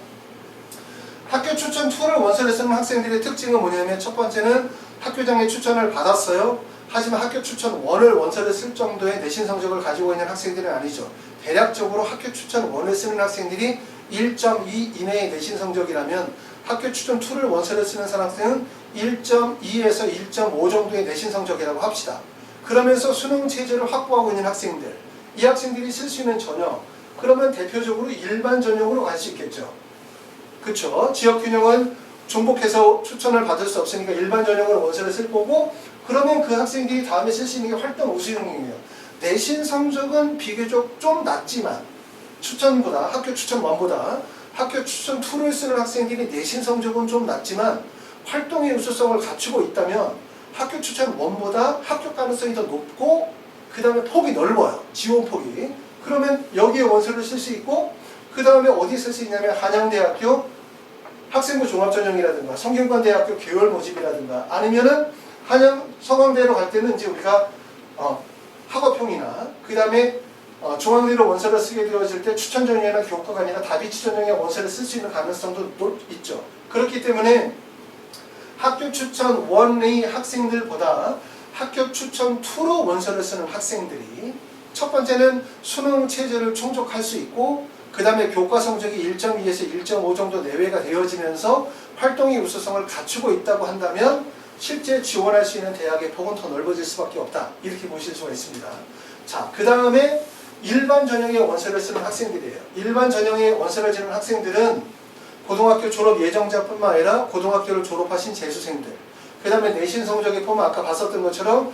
학교 추천 2를 원서를 쓰는 학생들의 특징은 뭐냐면 첫 번째는 학교장의 추천을 받았어요. 하지만 학교 추천 1을 원서를 쓸 정도의 내신 성적을 가지고 있는 학생들은 아니죠. 대략적으로 학교 추천 1을 쓰는 학생들이 1.2 이내의 내신 성적이라면 학교 추천 2를 원서를 쓰는 학생은 1.2에서 1.5 정도의 내신 성적이라고 합시다. 그러면서 수능 체제를 확보하고 있는 학생들, 이 학생들이 쓸 수 있는 전형, 그러면 대표적으로 일반 전형으로 갈 수 있겠죠. 그렇죠? 지역균형은 중복해서 추천을 받을 수 없으니까 일반 전형으로 원서를 쓸 거고 그러면 그 학생들이 다음에 쓸 수 있는 게 활동 우수형이에요. 내신 성적은 비교적 좀 낮지만 추천보다 학교 추천 1보다 학교 추천 2를 쓰는 학생들이 내신 성적은 좀 낮지만 활동의 우수성을 갖추고 있다면 학교 추천 1보다 합격 가능성이 더 높고 그 다음에 폭이 넓어요. 지원 폭이. 그러면 여기에 원서를 쓸 수 있고 그 다음에 어디에 쓸 수 있냐면 한양대학교 학생부 종합전형이라든가 성균관대학교 계열 모집이라든가 아니면은 한양 서강대로 갈 때는 이제 우리가 학업형이나 그 다음에 중앙대로 원서를 쓰게 되어질 때 추천 전형이나 교과가 아니라 다비치 전형의 원서를 쓸 수 있는 가능성도 있죠. 그렇기 때문에 학교 추천 1의 학생들보다 학교 추천 2로 원서를 쓰는 학생들이 첫 번째는 수능 체제를 충족할 수 있고 그 다음에 교과 성적이 1.2에서 1.5 정도 내외가 되어지면서 활동의 우수성을 갖추고 있다고 한다면 실제 지원할 수 있는 대학의 폭은 더 넓어질 수밖에 없다. 이렇게 보실 수가 있습니다. 자, 그 다음에 일반 전형의 원서를 쓰는 학생들이에요. 일반 전형의 원서를 쓰는 학생들은 고등학교 졸업 예정자뿐만 아니라 고등학교를 졸업하신 재수생들, 그 다음에 내신 성적에 보면 아까 봤었던 것처럼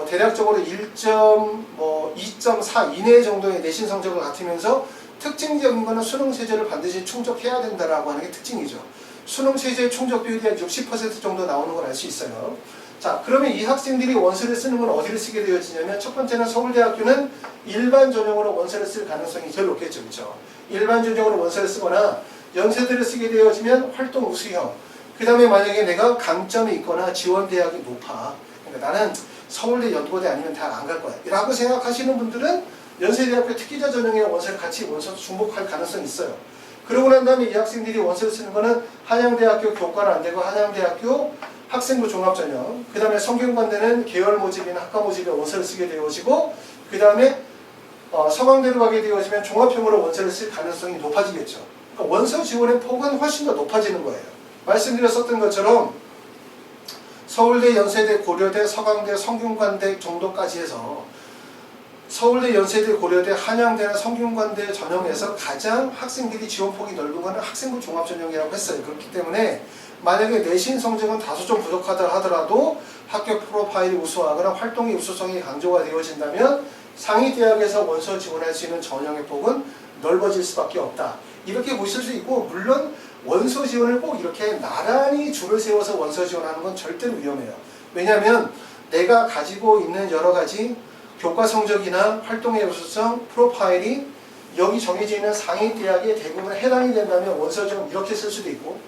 대략적으로 2.4 이내 정도의 내신 성적을 갖추면서 특징적인 거는 수능 체제를 반드시 충족해야 된다라고 하는 게 특징이죠. 수능 체제의 충족 비율이 한 60% 정도 나오는 걸 알 수 있어요. 자, 그러면 이 학생들이 원서를 쓰는 건 어디를 쓰게 되어지냐면 첫 번째는 서울대학교는 일반 전형으로 원서를 쓸 가능성이 제일 높겠죠. 그렇죠? 일반 전형으로 원서를 쓰거나 연세대를 쓰게 되어지면 활동 우수형. 그 다음에 만약에 내가 강점이 있거나 지원 대학이 높아. 그러니까 나는 서울대, 연고대 아니면 대학 안 갈 거야. 라고 생각하시는 분들은 연세대학교 특기자 전형의 원서를 같이 원서 중복할 가능성이 있어요. 그러고 난 다음에 이 학생들이 원서를 쓰는 거는 한양대학교 교과는 안 되고 한양대학교 학생부 종합전형, 그 다음에 성균관대는 계열 모집이나 학과 모집에 원서를 쓰게 되어지고, 그 다음에 서강대로 가게 되어지면 종합형으로 원서를 쓸 가능성이 높아지겠죠. 그러니까 원서 지원의 폭은 훨씬 더 높아지는 거예요. 말씀드렸었던 것처럼 서울대, 연세대, 고려대, 서강대, 성균관대 정도까지 해서 서울대, 연세대, 고려대, 한양대나 성균관대 전형에서 가장 학생들이 지원폭이 넓은 거는 학생부 종합전형이라고 했어요. 그렇기 때문에 만약에 내신 성적은 다소 좀 부족하다 하더라도 합격 프로파일이 우수하거나 활동의 우수성이 강조가 되어진다면 상위 대학에서 원서 지원할 수 있는 전형의 폭은 넓어질 수밖에 없다. 이렇게 보실 수 있고, 물론 원서 지원을 꼭 이렇게 나란히 줄을 세워서 원서 지원하는 건 절대로 위험해요. 왜냐하면 내가 가지고 있는 여러 가지 교과 성적이나 활동의 우수성, 프로파일이 여기 정해져 있는 상위 대학에 대부분 해당이 된다면 원서 지원 이렇게 쓸 수도 있고,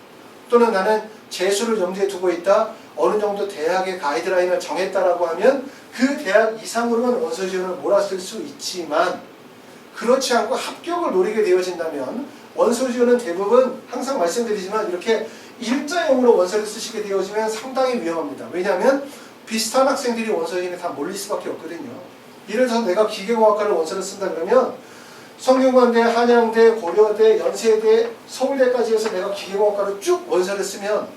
또는 나는 재수를 염두에 두고 있다, 어느 정도 대학의 가이드라인을 정했다라고 하면 그 대학 이상으로는 원서 지원을 몰았을 수 있지만, 그렇지 않고 합격을 노리게 되어진다면 원서 지원은 대부분 항상 말씀드리지만 이렇게 일자형으로 원서를 쓰시게 되어지면 상당히 위험합니다. 왜냐하면 비슷한 학생들이 원서 지원에 다 몰릴 수밖에 없거든요. 예를 들어서 내가 기계공학과를 원서를 쓴다 그러면 성균관대, 한양대, 고려대, 연세대, 서울대까지 해서 내가 기계공학과로 쭉 원서를 쓰면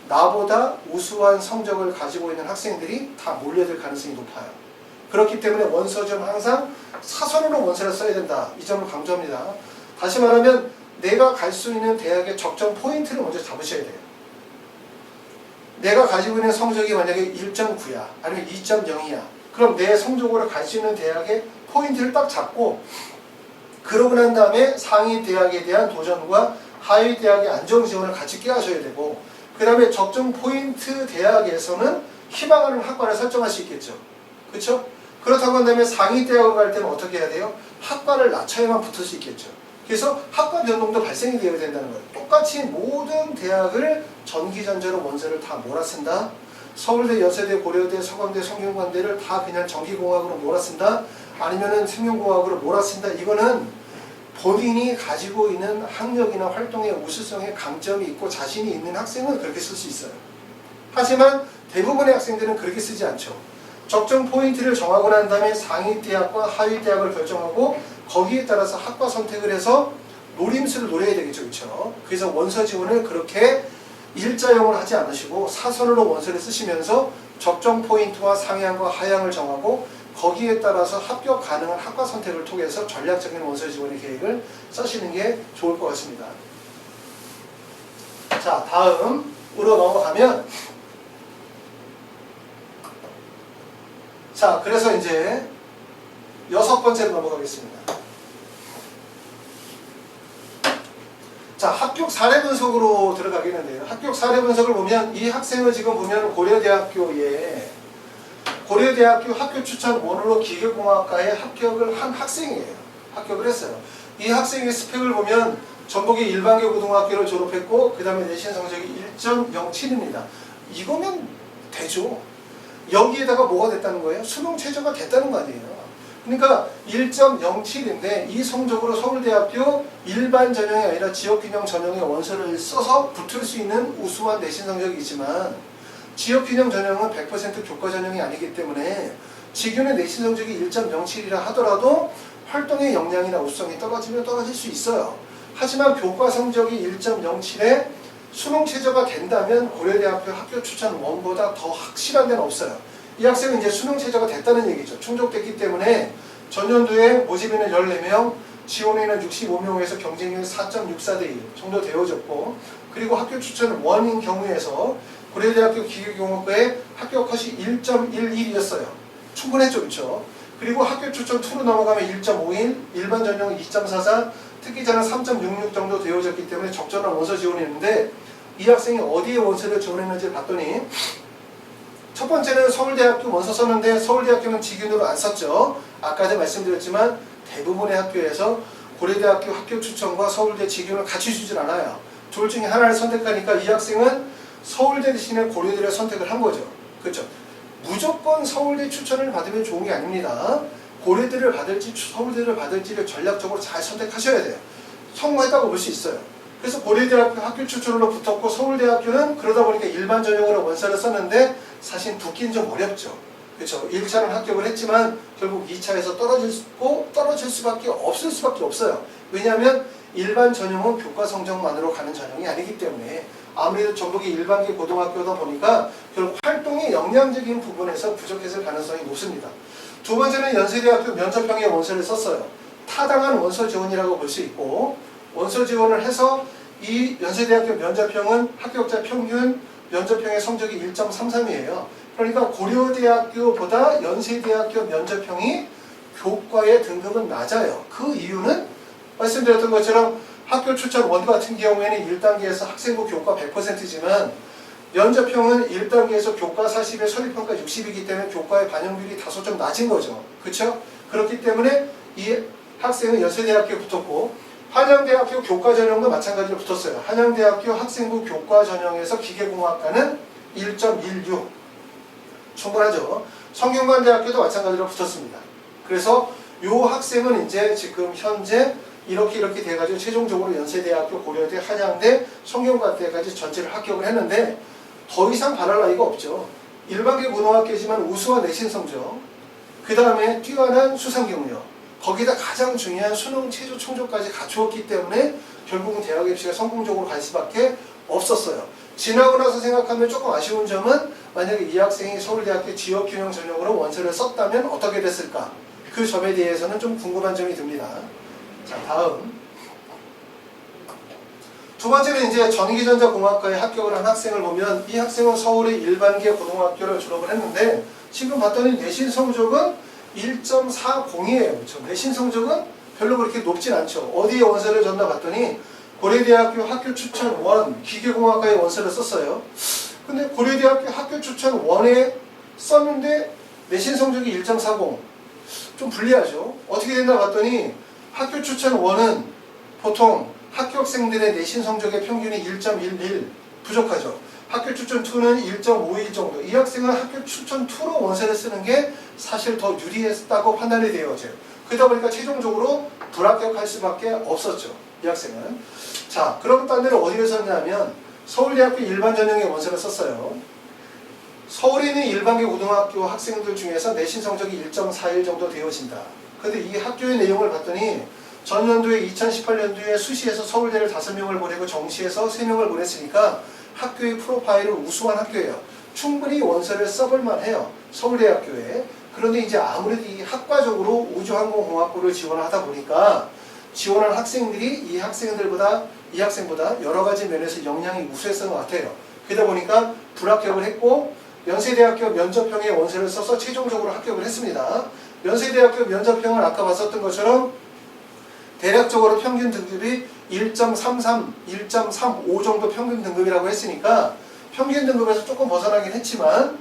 나보다 우수한 성적을 가지고 있는 학생들이 다 몰려들 가능성이 높아요. 그렇기 때문에 원서 지원 항상 사선으로 원서를 써야 된다. 이 점을 강조합니다. 다시 말하면 내가 갈 수 있는 대학의 적정 포인트를 먼저 잡으셔야 돼요. 내가 가지고 있는 성적이 만약에 1.9야 아니면 2.0이야. 그럼 내 성적으로 갈 수 있는 대학의 포인트를 딱 잡고, 그러고 난 다음에 상위 대학에 대한 도전과 하위 대학의 안정 지원을 같이 껴하셔야 되고, 그 다음에 적정 포인트 대학에서는 희망하는 학과를 설정할 수 있겠죠. 그렇죠? 그렇다고 한다면 상위 대학을 갈 때는 어떻게 해야 돼요? 학과를 낮춰야만 붙을 수 있겠죠. 그래서 학과 변동도 발생이 되어야 된다는 거예요. 똑같이 모든 대학을 전기전자로 원서를 다 몰아쓴다. 서울대, 연세대, 고려대, 서강대, 성균관대를 다 그냥 전기공학으로 몰아쓴다. 아니면은 생명공학으로 몰아쓴다. 이거는 본인이 가지고 있는 학력이나 활동의 우수성에 강점이 있고 자신이 있는 학생은 그렇게 쓸 수 있어요. 하지만 대부분의 학생들은 그렇게 쓰지 않죠. 적정 포인트를 정하고 난 다음에 상위 대학과 하위 대학을 결정하고 거기에 따라서 학과 선택을 해서 노림수를 노려야 되겠죠. 그렇죠? 그래서 원서 지원을 그렇게 일자형을 하지 않으시고 사선으로 원서를 쓰시면서 적정 포인트와 상향과 하향을 정하고 거기에 따라서 합격 가능한 학과 선택을 통해서 전략적인 원서 지원의 계획을 짜시는 게 좋을 것 같습니다. 자, 다음으로 넘어가면, 자, 그래서 이제 6번째로 넘어가겠습니다. 자, 합격 사례 분석으로 들어가겠는데요. 합격 사례 분석을 보면 이 학생을 지금 보면 고려대학교 학교 추천 원으로 기계공학과에 합격을 한 학생이에요. 합격을 했어요. 이 학생의 스펙을 보면 전북의 일반계 고등학교를 졸업했고 그 다음에 내신 성적이 1.07입니다. 이거면 되죠. 여기에다가 뭐가 됐다는 거예요? 수능 최저가 됐다는 거 아니에요. 그러니까 1.07인데 이 성적으로 서울대학교 일반 전형이 아니라 지역균형 전형의 원서를 써서 붙을 수 있는 우수한 내신 성적이 있지만, 지역균형 전형은 100% 교과 전형이 아니기 때문에 지균의 내신 성적이 1.07이라 하더라도 활동의 역량이나 우수성이 떨어지면 떨어질 수 있어요. 하지만 교과 성적이 1.07에 수능 최저가 된다면 고려대학교 학교 추천 원보다 더 확실한 데는 없어요. 이 학생은 이제 수능 최저가 됐다는 얘기죠. 충족됐기 때문에 전년도에 모집인은 14명, 지원인은 65명에서 경쟁률 4.64대 1 정도 되어졌고, 그리고 학교 추천 원인 경우에서 고려대학교 기계공학과의 합격 컷이 1.11이었어요. 충분했죠, 그렇죠? 그리고 학교 추천 2로 넘어가면 1.51, 일반 전형 2.44, 특기자는 3.66 정도 되어졌기 때문에 적절한 원서 지원이 있는데, 이 학생이 어디에 원서를 지원했는지 봤더니 첫 번째는 서울대학교 원서 썼는데 서울대학교는 직윤으로 안 썼죠. 아까도 말씀드렸지만 대부분의 학교에서 고려대학교 학교 추천과 서울대 직윤을 같이 주질 않아요. 둘 중에 하나를 선택하니까 이 학생은 서울대 대신에 고려대를 선택을 한 거죠. 그렇죠? 무조건 서울대 추천을 받으면 좋은 게 아닙니다. 고려대를 받을지 서울대를 받을지를 전략적으로 잘 선택하셔야 돼요. 성공했다고 볼 수 있어요. 그래서 고려대학교 학교 추천으로 붙었고 서울대학교는 그러다 보니까 일반 전형으로 원서를 썼는데 사실 붙기는 좀 어렵죠. 그렇죠. 1차는 합격을 했지만 결국 2차에서 떨어질 수밖에 없어요. 왜냐하면 일반 전형은 교과 성적만으로 가는 전형이 아니기 때문에 아무래도 전북이 일반계 고등학교다 보니까 결국 활동의 역량적인 부분에서 부족했을 가능성이 높습니다. 두 번째는 연세대학교 면접형의 원서를 썼어요. 타당한 원서 지원이라고 볼 수 있고 원서 지원을 해서 이 연세대학교 면접형은 합격자 평균 면접형의 성적이 1.33이에요. 그러니까 고려대학교보다 연세대학교 면접형이 교과의 등급은 낮아요. 그 이유는 말씀드렸던 것처럼 학교 추천 1 같은 경우에는 1단계에서 학생부 교과 100%지만 면접형은 1단계에서 교과 40에 설립평가 60이기 때문에 교과의 반영률이 다소 좀 낮은 거죠. 그렇죠? 그렇기 때문에 이 학생은 연세대학교에 붙었고 한양대학교 교과 전형도 마찬가지로 붙었어요. 한양대학교 학생부 교과 전형에서 기계공학과는 1.16 충분하죠. 성균관대학교도 마찬가지로 붙었습니다. 그래서 이 학생은 이제 지금 현재 이렇게 돼가지고 최종적으로 연세대학교, 고려대, 한양대, 성균관대까지 전체를 합격을 했는데 더 이상 바랄 나위가 없죠. 일반계 고등학교지만 우수한 내신 성적, 그 다음에 뛰어난 수상 경력, 거기다 가장 중요한 수능 최저 충족까지 갖추었기 때문에 결국은 대학 입시가 성공적으로 갈 수밖에 없었어요. 지나고 나서 생각하면 조금 아쉬운 점은 만약에 이 학생이 서울대학교 지역균형 전형으로 원서를 썼다면 어떻게 됐을까? 그 점에 대해서는 좀 궁금한 점이 듭니다. 자, 다음. 두 번째는 이제 전기전자공학과에 합격을 한 학생을 보면 이 학생은 서울의 일반계 고등학교를 졸업을 했는데 지금 봤더니 내신 성적은 1.40이에요. 그렇죠? 내신 성적은 별로 그렇게 높진 않죠. 어디에 원서를 줬나 봤더니 고려대학교 학교 추천 1 기계공학과에 원서를 썼어요. 근데 고려대학교 학교 추천 1에 썼는데 내신 성적이 1.40 좀 불리하죠. 어떻게 됐나 봤더니 학교 추천 1은 보통 합격생들의 내신 성적의 평균이 1.11 부족하죠. 학교 추천 2는 1.51 정도. 이 학생은 학교 추천 2로 원서를 쓰는 게 사실 더 유리했다고 판단이 되어져요. 그러다 보니까 최종적으로 불합격할 수밖에 없었죠. 이 학생은. 자, 그럼 딴 데는 어디를 썼냐면 서울대학교 일반 전형의 원서를 썼어요. 서울에 있는 일반계 고등학교 학생들 중에서 내신 성적이 1.41 정도 되어진다. 근데 이 학교의 내용을 봤더니 전년도에 2018년도에 수시에서 서울대를 5명을 보내고 정시에서 3명을 보냈으니까 학교의 프로파일은 우수한 학교예요. 충분히 원서를 써볼 만해요. 서울대학교에. 그런데 이제 아무래도 이 학과적으로 우주항공공학부를 지원하다 보니까 지원한 학생들이 이 학생보다 여러 가지 면에서 역량이 우수했던 것 같아요. 그러다 보니까 불합격을 했고 연세대학교 면접형의 원서를 써서 최종적으로 합격을 했습니다. 연세대학교 면접형은 아까 봤었던 것처럼 대략적으로 평균 등급이 1.33, 1.35 정도 평균 등급이라고 했으니까 평균 등급에서 조금 벗어나긴 했지만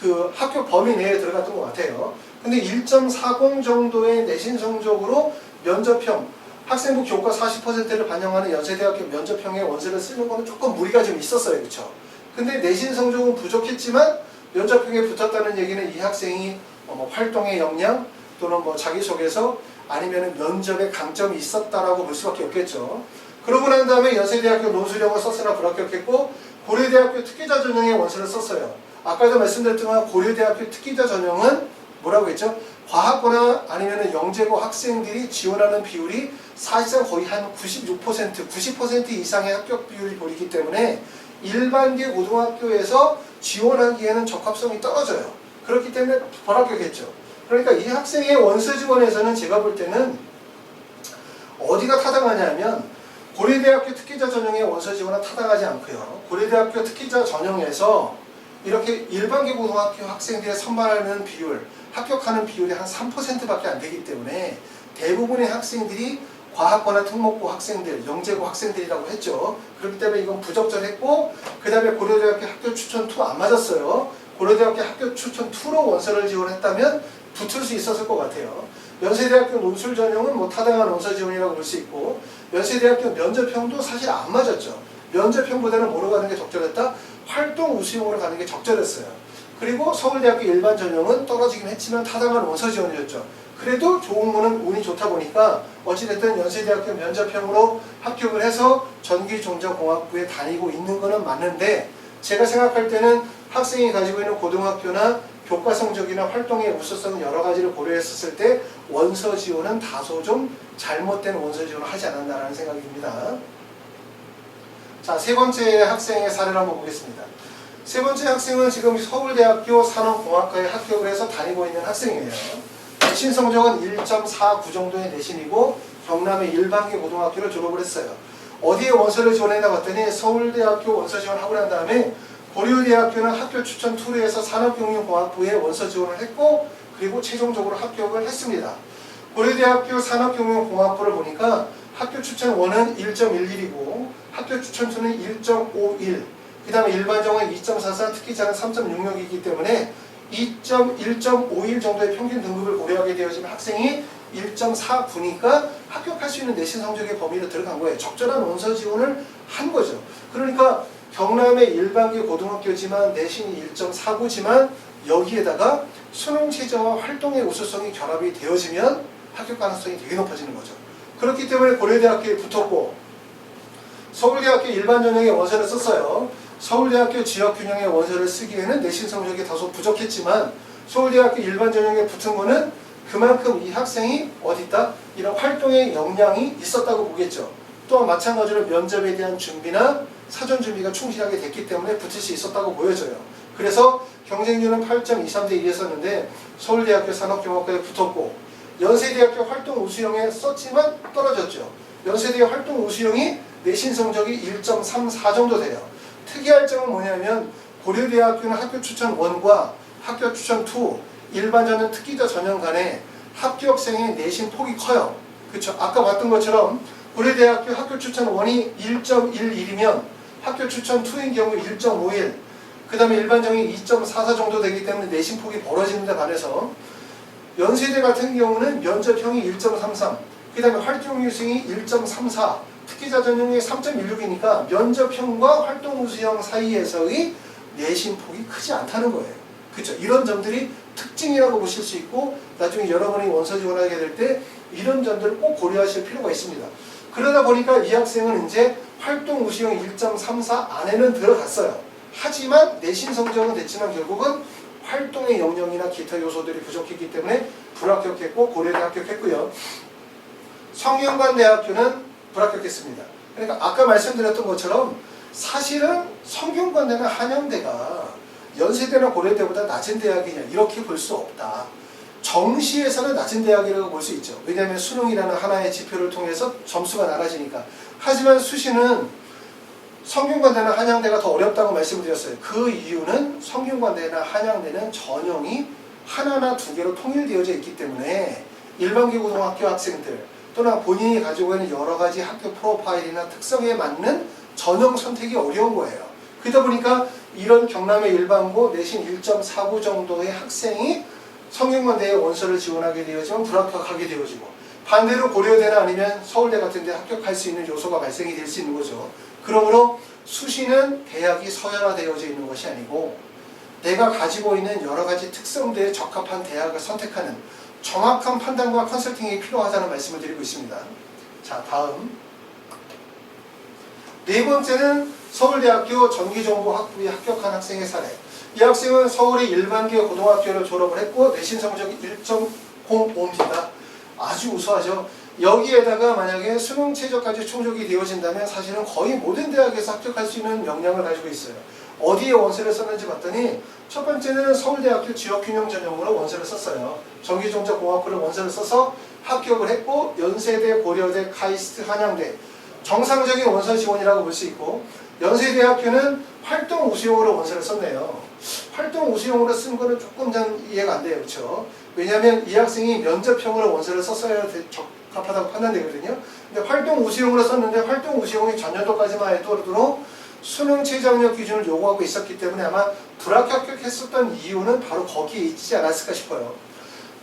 그 학교 범위 내에 들어갔던 것 같아요. 근데 1.40 정도의 내신 성적으로 면접형, 학생부 교과 40%를 반영하는 연세대학교 면접형의 원서를 쓰는 거는 조금 무리가 좀 있었어요. 그렇죠? 근데 내신 성적은 부족했지만 면접형에 붙었다는 얘기는 이 학생이 활동의 역량 또는 자기소개서 아니면 면접에 강점이 있었다라고 볼 수밖에 없겠죠. 그러고 난 다음에 연세대학교 논술형을 썼으나 불합격했고 고려대학교 특기자 전형의 원서를 썼어요. 아까도 말씀드렸지만 고려대학교 특기자 전형은 뭐라고 했죠? 과학고나 아니면 영재고 학생들이 지원하는 비율이 사실상 거의 한 96%, 90% 이상의 합격 비율이 보이기 때문에 일반계 고등학교에서 지원하기에는 적합성이 떨어져요. 그렇기 때문에 불합격했죠. 그러니까 이 학생의 원서 지원에서는 제가 볼 때는 어디가 타당하냐면 고려대학교 특기자 전형의 원서 지원은 타당하지 않고요. 고려대학교 특기자 전형에서 이렇게 일반계 고등학교 학생들의 선발하는 비율, 합격하는 비율이 한 3%밖에 안 되기 때문에 대부분의 학생들이 과학고나 특목고 학생들, 영재고 학생들이라고 했죠. 그렇기 때문에 이건 부적절했고 그 다음에 고려대학교 학교 추천 2 안 맞았어요. 고려대학교 학교 추천 2로 원서를 지원했다면 붙을 수 있었을 것 같아요. 연세대학교 논술 전형은 타당한 원서 지원이라고 볼 수 있고 연세대학교 면접형도 사실 안 맞았죠. 면접형보다는 뭐로 가는 게 적절했다? 활동 우수형으로 가는 게 적절했어요. 그리고 서울대학교 일반 전형은 떨어지긴 했지만 타당한 원서 지원이었죠. 그래도 좋은 거는 운이 좋다 보니까 어찌됐든 연세대학교 면접형으로 합격을 해서 전기종자공학부에 다니고 있는 거는 맞는데, 제가 생각할 때는 학생이 가지고 있는 고등학교나 교과 성적이나 활동의 우수성 여러 가지를 고려했었을 때 원서 지원은 다소 좀 잘못된 원서 지원을 하지 않았나라는 생각이 듭니다. 자, 세 번째 학생의 사례를 한번 보겠습니다. 세 번째 학생은 지금 서울대학교 산업공학과에 합격을 해서 다니고 있는 학생이에요. 내신 성적은 1.49 정도의 내신이고 경남의 일반계 고등학교를 졸업을 했어요. 어디에 원서를 지원했나 봤더니 서울대학교 원서 지원하고 난 다음에 고려대학교는 학교 추천 2에서 산업경영공학부에 원서 지원을 했고, 그리고 최종적으로 합격을 했습니다. 고려대학교 산업경영공학부를 보니까 학교 추천 1은 1.11이고 학교 추천 2는 1.51, 그 다음에 일반정은 2.44, 특기자는 3.66이기 때문에 1.51 정도의 평균 등급을 고려하게 되어지면 학생이 1.49니까 합격할 수 있는 내신 성적의 범위로 들어간 거예요. 적절한 원서 지원을 한 거죠. 그러니까 경남의 일반계 고등학교지만 내신이 1.49지만 여기에다가 수능 최저와 활동의 우수성이 결합이 되어지면 합격 가능성이 되게 높아지는 거죠. 그렇기 때문에 고려대학교에 붙었고, 서울대학교 일반 전형의 원서를 썼어요. 서울대학교 지역균형의 원서를 쓰기에는 내신 성적이 다소 부족했지만 서울대학교 일반 전형에 붙은 거는 그만큼 이 학생이 어디 있다? 이런 활동의 역량이 있었다고 보겠죠. 또한 마찬가지로 면접에 대한 준비나 사전 준비가 충실하게 됐기 때문에 붙을 수 있었다고 보여져요. 그래서 경쟁률은 8.23대 1이었었는데 서울대학교 산업경학과에 붙었고, 연세대학교 활동 우수형에 썼지만 떨어졌죠. 연세대 활동 우수형이 내신 성적이 1.34 정도 돼요. 특이할 점은 뭐냐면 고려대학교는 학교 추천 1과 학교 추천 2, 일반전형 특기자 전형 간에 합격생의 내신 폭이 커요. 그렇죠? 아까 봤던 것처럼 고려대학교 학교 추천 1이 1.11이면 학교 추천 2인 경우 1.51, 그 다음에 일반정이 2.44 정도 되기 때문에 내신 폭이 벌어지는 데 반해서 연세대 같은 경우는 면접형이 1.33, 그 다음에 활동우수형이 1.34, 특기자 전형이 3.16이니까 면접형과 활동우수형 사이에서의 내신 폭이 크지 않다는 거예요. 그렇죠? 이런 점들이 특징이라고 보실 수 있고, 나중에 여러분이 원서 지원하게 될 때 이런 점들을 꼭 고려하실 필요가 있습니다. 그러다 보니까 이 학생은 이제 활동 우수형 1.34 안에는 들어갔어요. 하지만 내신 성적은 됐지만 결국은 활동의 역량이나 기타 요소들이 부족했기 때문에 불합격했고 고려대 합격했고요. 성균관대학교는 불합격했습니다. 그러니까 아까 말씀드렸던 것처럼 사실은 성균관대나 한양대가 연세대나 고려대보다 낮은 대학이냐 이렇게 볼 수 없다. 정시에서는 낮은 대학이라고 볼 수 있죠. 왜냐하면 수능이라는 하나의 지표를 통해서 점수가 나눠지니까. 하지만 수시는 성균관대나 한양대가 더 어렵다고 말씀을 드렸어요. 그 이유는 성균관대나 한양대는 전형이 하나나 두 개로 통일되어져 있기 때문에 일반계 고등학교 학생들 또는 본인이 가지고 있는 여러 가지 학교 프로파일이나 특성에 맞는 전형 선택이 어려운 거예요. 그러다 보니까 이런 경남의 일반고 내신 1.49 정도의 학생이 성균관대에 원서를 지원하게 되어지면 불합격하게 되어지고, 반대로 고려대나 아니면 서울대 같은 데 합격할 수 있는 요소가 발생이 될 수 있는 거죠. 그러므로 수시는 대학이 서열화되어져 있는 것이 아니고 내가 가지고 있는 여러 가지 특성들에 적합한 대학을 선택하는 정확한 판단과 컨설팅이 필요하다는 말씀을 드리고 있습니다. 자, 다음 네 번째는 서울대학교 전기정보학부에 합격한 학생의 사례. 이 학생은 서울의 일반계 고등학교를 졸업을 했고 내신 성적이 1.05입니다. 아주 우수하죠. 여기에다가 만약에 수능 최저까지 충족이 되어진다면 사실은 거의 모든 대학에서 합격할 수 있는 역량을 가지고 있어요. 어디에 원서를 썼는지 봤더니 첫 번째는 서울대학교 지역균형 전형으로 원서를 썼어요. 전기종자공학부를 원서를 써서 합격을 했고 연세대, 고려대, 카이스트, 한양대 정상적인 원서 지원이라고 볼 수 있고, 연세대학교는 활동 우수형으로 원서를 썼네요. 활동 우수형으로 쓴 거는 조금 좀 이해가 안 돼요. 그렇죠? 왜냐하면 이 학생이 면접형으로 원서를 썼어야 적합하다고 판단되거든요. 근데 활동 우수형으로 썼는데 활동 우수형이 전년도까지만 해도 수능 최저학력 기준을 요구하고 있었기 때문에 아마 불합격했었던 이유는 바로 거기에 있지 않았을까 싶어요.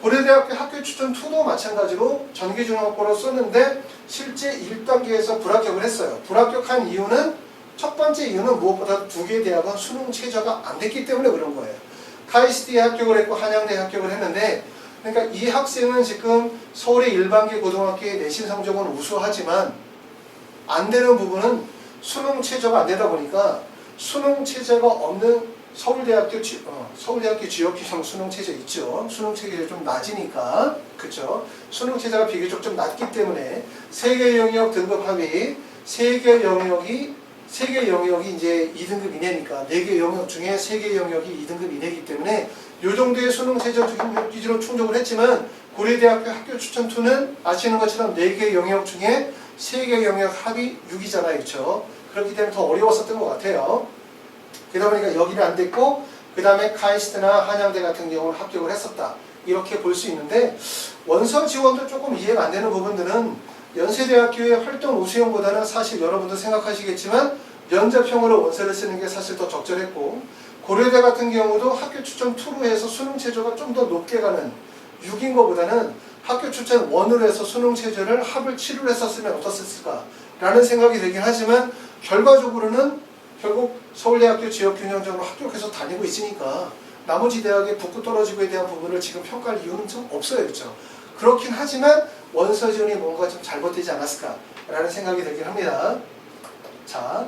고려대학교 학교 추천 2도 마찬가지로 전기중학부로 썼는데 실제 1단계에서 불합격을 했어요. 불합격한 이유는 첫 번째 이유는 무엇보다 두 개의 대학은 수능 최저가 안 됐기 때문에 그런 거예요. 카이스트에 합격을 했고 한양대에 합격을 했는데 그러니까 이 학생은 지금 서울의 일반계 고등학교의 내신 성적은 우수하지만 안 되는 부분은 수능 최저가 안 되다 보니까 수능 최저가 없는 서울대학교 지역균형 수능 최저 있죠. 수능 최저가 좀 낮으니까, 그렇죠. 수능 최저가 비교적 좀 낮기 때문에 세 개 영역 등급 합의, 세 개 영역이 이제 2등급 이내니까 4개 영역 중에 3개 영역이 2등급 이내이기 때문에 이 정도의 수능 최저 기준으로 충족을 했지만 고려대학교 학교 추천 2는 아시는 것처럼 4개 영역 중에 3개 영역 합이 6이잖아요. 그렇죠? 그렇기 때문에 더 어려웠었던 것 같아요. 그러다 보니까 여기는 안 됐고 그 다음에 카이스트나 한양대 같은 경우는 합격을 했었다. 이렇게 볼 수 있는데 원서 지원도 조금 이해가 안 되는 부분들은 연세대학교의 활동 우수형보다는 사실 여러분도 생각하시겠지만 면접형으로 원서를 쓰는 게 사실 더 적절했고 고려대 같은 경우도 학교 추천 2로 해서 수능 최저가 좀 더 높게 가는 6인 것보다는 학교 추천 1으로 해서 수능 최저를 합을 7으로 했었으면 어떻었을까 라는 생각이 들긴 하지만 결과적으로는 결국 서울대학교 지역균형적으로 합격해서 다니고 있으니까 나머지 대학에 붙고 떨어지고에 대한 부분을 지금 평가할 이유는 좀 없어요. 그렇죠? 그렇긴 하지만 원서 지원이 뭔가 좀 잘못되지 않았을까라는 생각이 들긴 합니다. 자,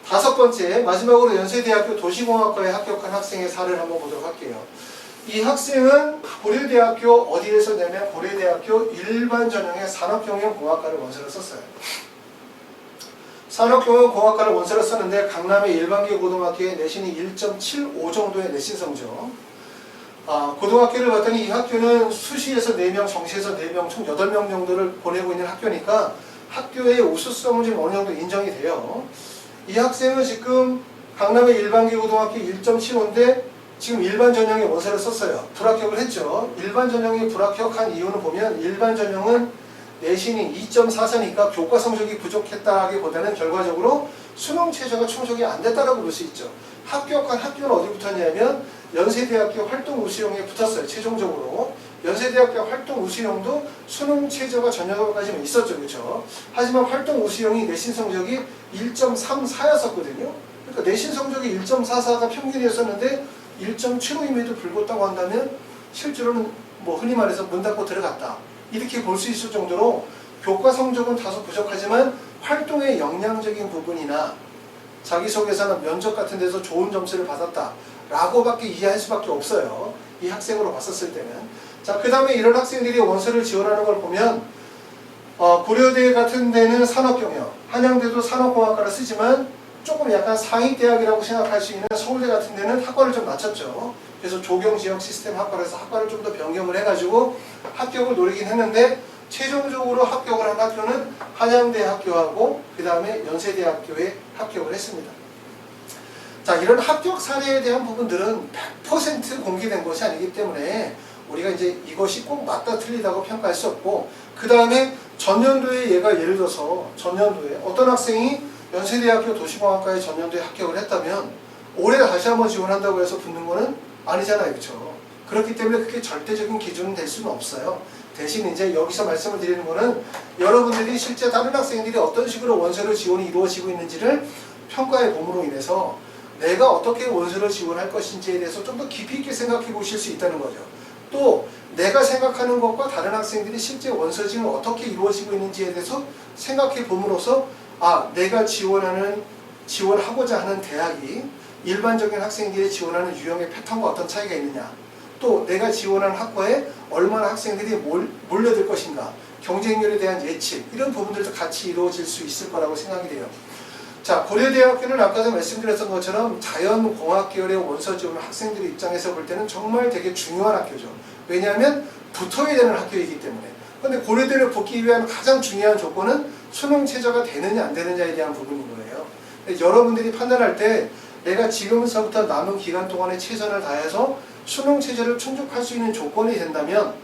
5번째, 마지막으로 연세대학교 도시공학과에 합격한 학생의 사례를 한번 보도록 할게요. 이 학생은 고려대학교 어디에 썼냐면 고려대학교 일반 전형의 산업경영공학과를 원서를 썼어요. 산업경영공학과를 원서를 썼는데 강남의 일반계 고등학교의 내신이 1.75 정도의 내신 성적. 고등학교를 봤더니 이 학교는 수시에서 4명, 정시에서 4명, 총 8명 정도를 보내고 있는 학교니까 학교의 우수성은 좀 어느 정도 인정이 돼요. 이 학생은 지금 강남의 일반계 고등학교 1.75인데 지금 일반 전형에 원서를 썼어요. 불합격을 했죠. 일반 전형이 불합격한 이유는 보면 일반 전형은 내신이 2.44니까 교과 성적이 부족했다기보다는 결과적으로 수능 최저가 충족이 안 됐다라고 볼 수 있죠. 합격한 학교는 어디 붙었냐면 연세대학교 활동 우수형에 붙었어요. 최종적으로. 연세대학교 활동 우수형도 수능 최저가 전형까지는 있었죠. 그렇죠? 하지만 활동 우수형이 내신 성적이 1.34였었거든요. 그러니까 내신 성적이 1.44가 평균이었었는데 1.75임에도 불구했다고 한다면 실제로는 뭐 흔히 말해서 문 닫고 들어갔다. 이렇게 볼 수 있을 정도로 교과 성적은 다소 부족하지만 활동의 역량적인 부분이나 자기소개서나 면접 같은 데서 좋은 점수를 받았다 라고밖에 이해할 수밖에 없어요. 이 학생으로 봤었을 때는. 자, 그 다음에 이런 학생들이 원서를 지원하는 걸 보면 고려대 같은 데는 산업경영, 한양대도 산업공학과를 쓰지만 조금 약간 상위대학이라고 생각할 수 있는 서울대 같은 데는 학과를 좀 낮췄죠. 그래서 조경지역 시스템 학과를 해서 학과를 좀 더 변경을 해가지고 합격을 노리긴 했는데 최종적으로 합격을 한 학교는 한양대학교하고 그 다음에 연세대학교에 합격을 했습니다. 자, 이런 합격 사례에 대한 부분들은 100% 공개된 것이 아니기 때문에 우리가 이제 이것이 꼭 맞다 틀리다고 평가할 수 없고 그 다음에 전년도에 얘가 예를 들어서 전년도에 어떤 학생이 연세대학교 도시공학과에 전년도에 합격을 했다면 올해 다시 한번 지원한다고 해서 붙는 거는 아니잖아요. 그렇죠? 그렇기 때문에 그게 절대적인 기준은 될 수는 없어요. 대신 이제 여기서 말씀을 드리는 거는 여러분들이 실제 다른 학생들이 어떤 식으로 원서를 지원이 이루어지고 있는지를 평가해 봄으로 인해서 내가 어떻게 원서를 지원할 것인지에 대해서 좀 더 깊이 있게 생각해 보실 수 있다는 거죠. 또 내가 생각하는 것과 다른 학생들이 실제 원서 지원이 어떻게 이루어지고 있는지에 대해서 생각해 봄으로써 내가 지원하고자 하는 대학이 일반적인 학생들이 지원하는 유형의 패턴과 어떤 차이가 있느냐, 또 내가 지원하는 학과에 얼마나 학생들이 몰려들 것인가, 경쟁률에 대한 예측, 이런 부분들도 같이 이루어질 수 있을 거라고 생각이 돼요. 자, 고려대학교는 아까도 말씀드렸던 것처럼 자연공학 계열의 원서 지원 학생들 입장에서 볼 때는 정말 되게 중요한 학교죠. 왜냐하면 붙어야 되는 학교이기 때문에. 그런데 고려대를 붙기 위한 가장 중요한 조건은 수능 최저가 되느냐 안 되느냐에 대한 부분인 거예요. 여러분들이 판단할 때 내가 지금서부터 남은 기간 동안에 최선을 다해서 수능 최저를 충족할 수 있는 조건이 된다면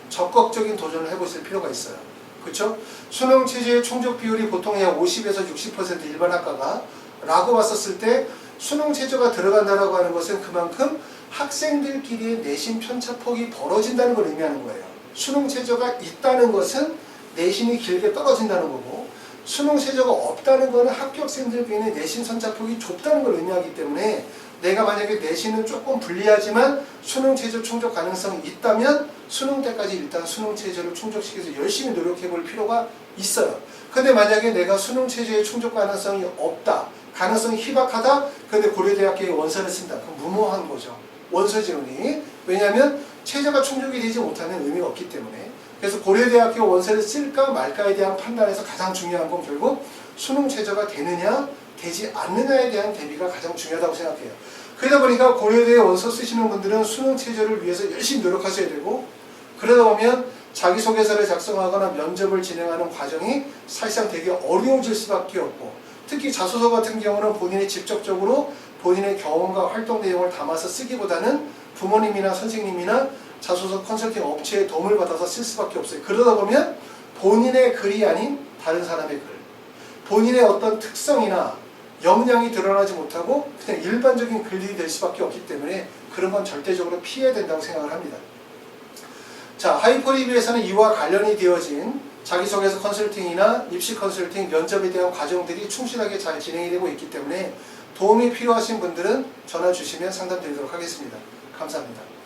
적극적인 도전을 해보실 필요가 있어요. 그렇죠? 수능 최저의 충족 비율이 보통 약 50에서 60% 일반 학과가 라고 봤었을 때 수능 최저가 들어간다라고 하는 것은 그만큼 학생들끼리의 내신 편차폭이 벌어진다는 걸 의미하는 거예요. 수능 최저가 있다는 것은 내신이 길게 떨어진다는 거고 수능 최저가 없다는 것은 합격생들끼리의 내신 선차폭이 좁다는 걸 의미하기 때문에 내가 만약에 내신은 조금 불리하지만 수능 최저 충족 가능성이 있다면 수능 때까지 일단 수능 최저를 충족시켜서 열심히 노력해 볼 필요가 있어요. 근데 만약에 내가 수능 최저의 충족 가능성이 없다, 가능성이 희박하다, 근데 고려대학교에 원서를 쓴다, 그럼 무모한 거죠. 원서 지원이. 왜냐하면 최저가 충족이 되지 못하는 의미가 없기 때문에. 그래서 고려대학교 원서를 쓸까 말까에 대한 판단에서 가장 중요한 건 결국 수능 최저가 되느냐 되지 않느냐에 대한 대비가 가장 중요하다고 생각해요. 그러다 보니까 고려대에 원서 쓰시는 분들은 수능 최저를 위해서 열심히 노력하셔야 되고, 그러다 보면 자기소개서를 작성하거나 면접을 진행하는 과정이 사실상 되게 어려워질 수밖에 없고, 특히 자소서 같은 경우는 본인이 직접적으로 본인의 경험과 활동 내용을 담아서 쓰기보다는 부모님이나 선생님이나 자소서 컨설팅 업체의 도움을 받아서 쓸 수밖에 없어요. 그러다 보면 본인의 글이 아닌 다른 사람의 글, 본인의 어떤 특성이나 역량이 드러나지 못하고 그냥 일반적인 글들이 될 수밖에 없기 때문에 그런 건 절대적으로 피해야 된다고 생각을 합니다. 자, 하이퍼리뷰에서는 이와 관련이 되어진 자기소개서 컨설팅이나 입시 컨설팅, 면접에 대한 과정들이 충실하게 잘 진행이 되고 있기 때문에 도움이 필요하신 분들은 전화 주시면 상담 드리도록 하겠습니다. 감사합니다.